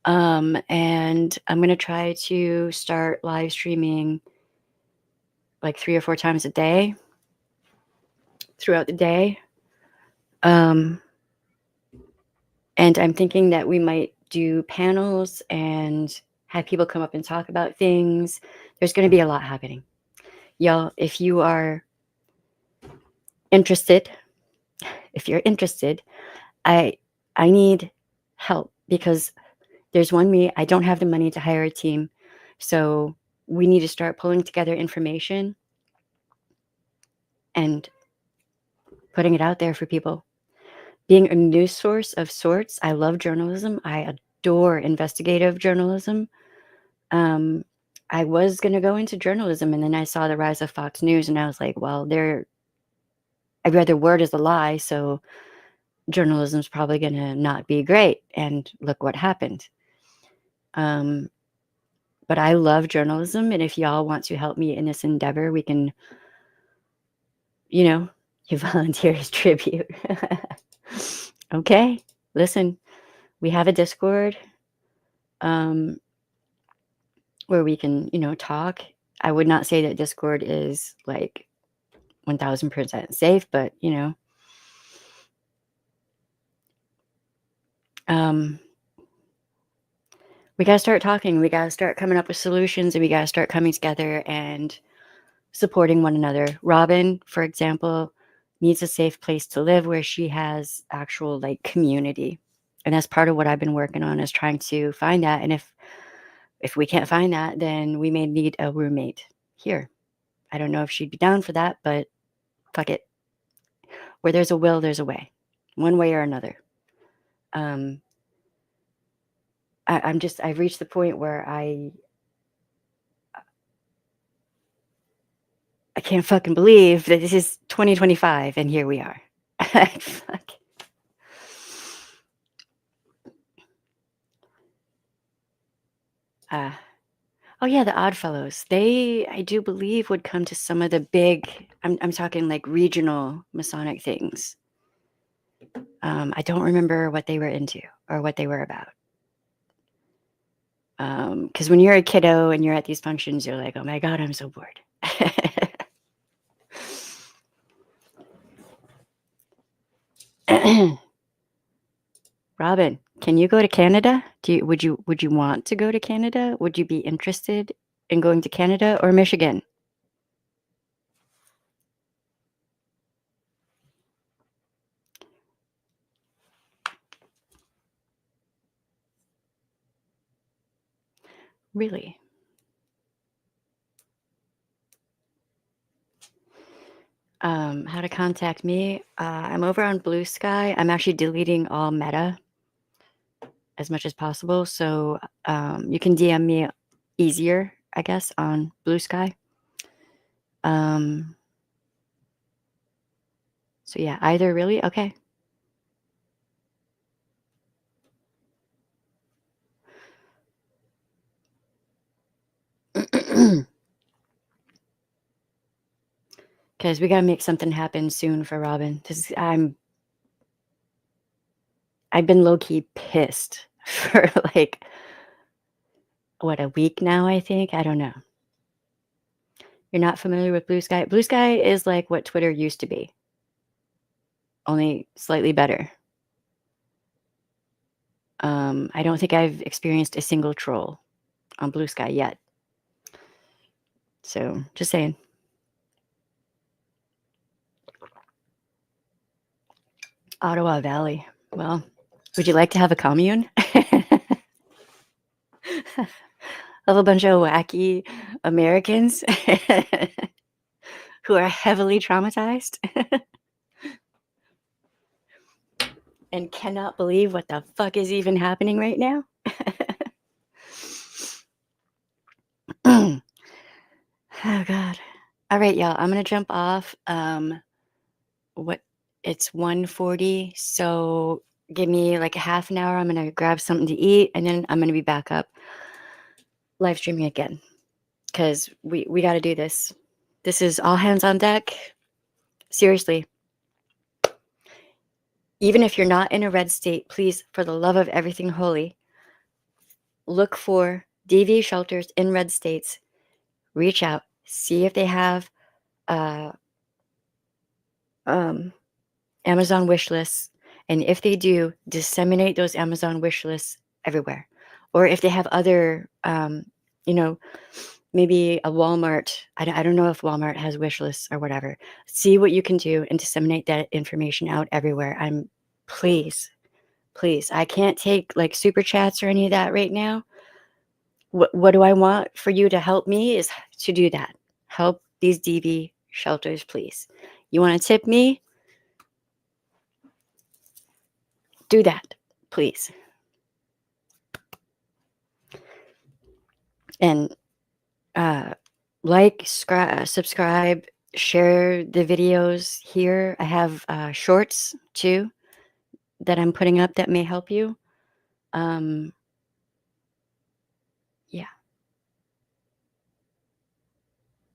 And I'm going to try to start live streaming like 3 or 4 times a day throughout the day. And I'm thinking that we might do panels and have people come up and talk about things. There's going to be a lot happening. Y'all, if you are interested, I need help, because there's me. I don't have the money to hire a team. So we need to start pulling together information and putting it out there for people. Being a news source of sorts, I love journalism. I adore investigative journalism. I was going to go into journalism, and then I saw the rise of Fox News, and I was like, well, I'd rather word is a lie, so journalism's probably going to not be great. And look what happened. But I love journalism, and if y'all want to help me in this endeavor, we can, you volunteer as tribute. Okay, listen, we have a Discord where we can, talk. I would not say that Discord is like 1000% safe, but we got to start talking. We got to start coming up with solutions, and we got to start coming together and supporting one another. Robin, for example, needs a safe place to live where she has actual like community. And that's part of what I've been working on, is trying to find that. And if we can't find that, then we may need a roommate here. I don't know if she'd be down for that, but fuck it. Where there's a will, there's a way, one way or another. I've reached the point where I can't fucking believe that this is 2025 and here we are. Fuck. Oh yeah, the Oddfellows. They, I do believe, would come to some of the big. I'm talking like regional Masonic things. I don't remember what they were into or what they were about. Because when you're a kiddo and you're at these functions, you're like, oh my God, I'm so bored. Robin, can you go to Canada? Would you want to go to Canada? Would you be interested in going to Canada or Michigan? Really? How to contact me? I'm over on Blue Sky. I'm actually deleting all Meta as much as possible, so you can DM me easier, I guess, on Blue Sky. So yeah, either really? Okay. Because we gotta make something happen soon for Robin. Because I've been low-key pissed for like what, a week now, I think. I don't know. You're not familiar with Blue Sky? Blue Sky is like what Twitter used to be, only slightly better. I don't think I've experienced a single troll on Blue Sky yet. So just saying. Ottawa Valley. Well, would you like to have a commune? Of a bunch of wacky Americans who are heavily traumatized and cannot believe what the fuck is even happening right now. Oh God. All right, y'all. I'm gonna jump off. It's 1:40, so give me like a half an hour. I'm gonna grab something to eat, and then I'm gonna be back up live streaming again. Because we gotta do this. This is all hands on deck. Seriously. Even if you're not in a red state, please, for the love of everything holy, look for DV shelters in red states. Reach out, see if they have Amazon wish lists, and if they do, disseminate those Amazon wish lists everywhere. Or if they have other, maybe a Walmart. I don't know if Walmart has wish lists or whatever. See what you can do and disseminate that information out everywhere. Please. I can't take like super chats or any of that right now. What do I want for you to help me is to do that. Help these DV shelters, please. You want to tip me? Do that, please. And subscribe, share the videos here. I have shorts too that I'm putting up that may help you. Yeah.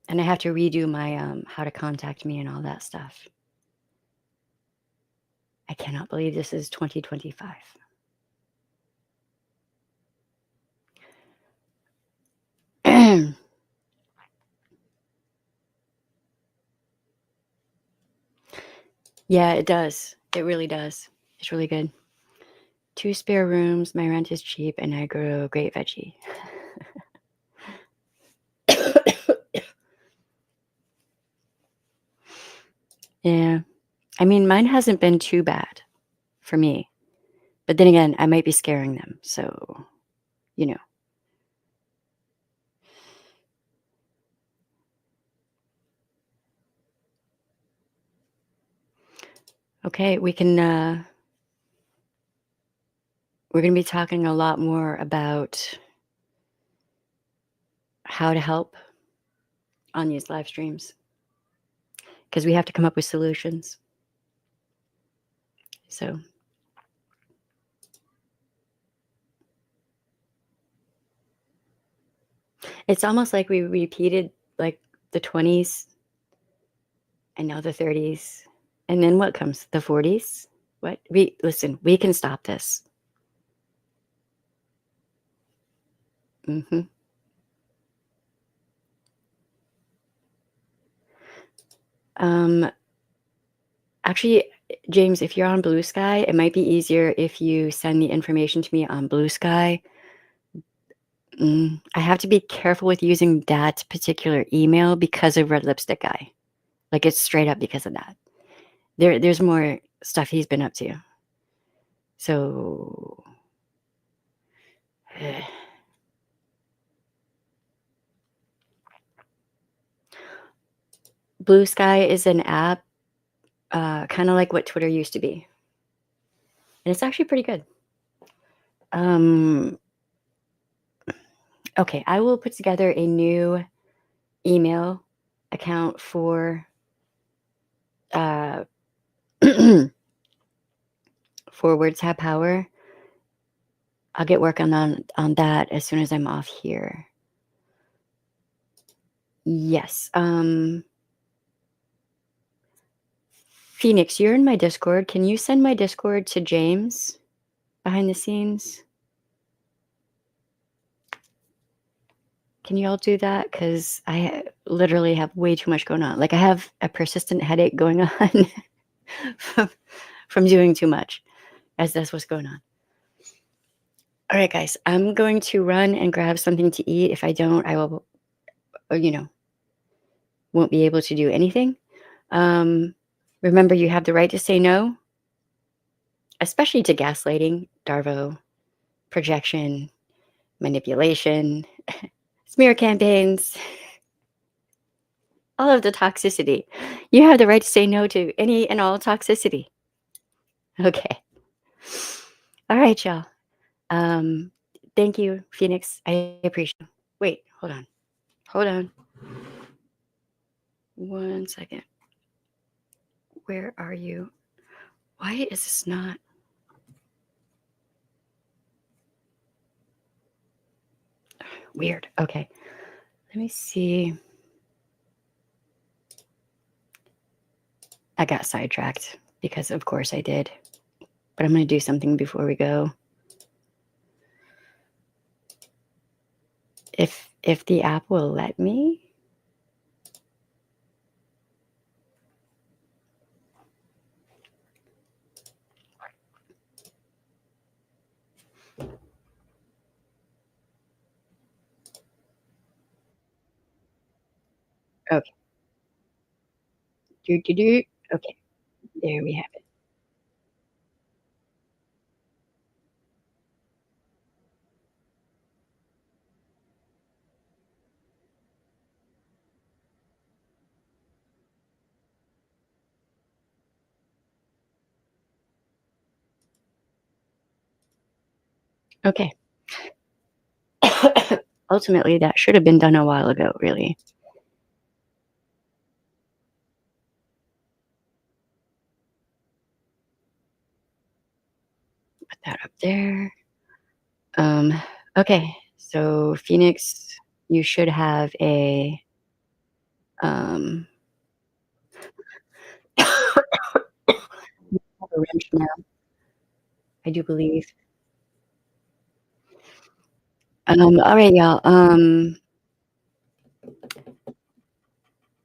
And I have to redo my how to contact me and all that stuff. I cannot believe this is 2025. Yeah, it does. It really does. It's really good. 2 spare rooms. My rent is cheap, and I grow great veggie. Yeah. I mean, mine hasn't been too bad for me. But then again, I might be scaring them. So, you know. Okay, we're going to be talking a lot more about how to help on these live streams, because we have to come up with solutions. So, It's almost like we repeated like the 20s and now the 30s. And then what comes? The 40s? What? Listen, we can stop this. Hmm. Um, actually, James, if you're on Blue Sky, it might be easier if you send the information to me on Blue Sky. I have to be careful with using that particular email because of Red Lipstick Guy. Like it's straight up because of that. There's more stuff he's been up to. So Blue Sky is an app, kind of like what Twitter used to be, and it's actually pretty good. Okay, I will put together a new email account for for Words Have Power. I'll get working on that as soon as I'm off here. Yes. Phoenix, you're in my Discord. Can you send my Discord to James behind the scenes? Can you all do that? Because I literally have way too much going on. Like I have a persistent headache going on from doing too much, as that's what's going on. All right, guys, I'm going to run and grab something to eat. If I don't, I will, won't be able to do anything. Remember, you have the right to say no, especially to gaslighting, DARVO, projection, manipulation, smear campaigns, all of the toxicity. You have the right to say no to any and all toxicity. Okay. All right, y'all. Thank you, Phoenix. I appreciate you. Wait, hold on. Hold on. 1 second. Where are you? Why is this not? Weird. Okay. Let me see. I got sidetracked because, of course, I did. But I'm going to do something before we go. If the app will let me. Okay. Okay. There we have it. Okay. Ultimately, that should have been done a while ago, really. Put that up there. Okay. So Phoenix, you should have a you have a wrench now, I do believe. All right, y'all.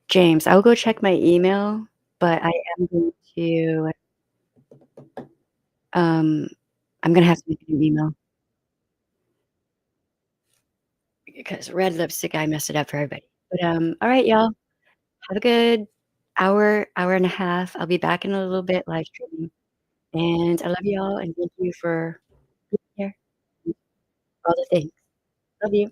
James, I will go check my email, but I am going to I'm gonna have to make a new email because Red Lipstick I messed it up for everybody. But all right, y'all. Have a good hour and a half. I'll be back in a little bit live streaming. And I love y'all and thank you for being here. All the things. Love you.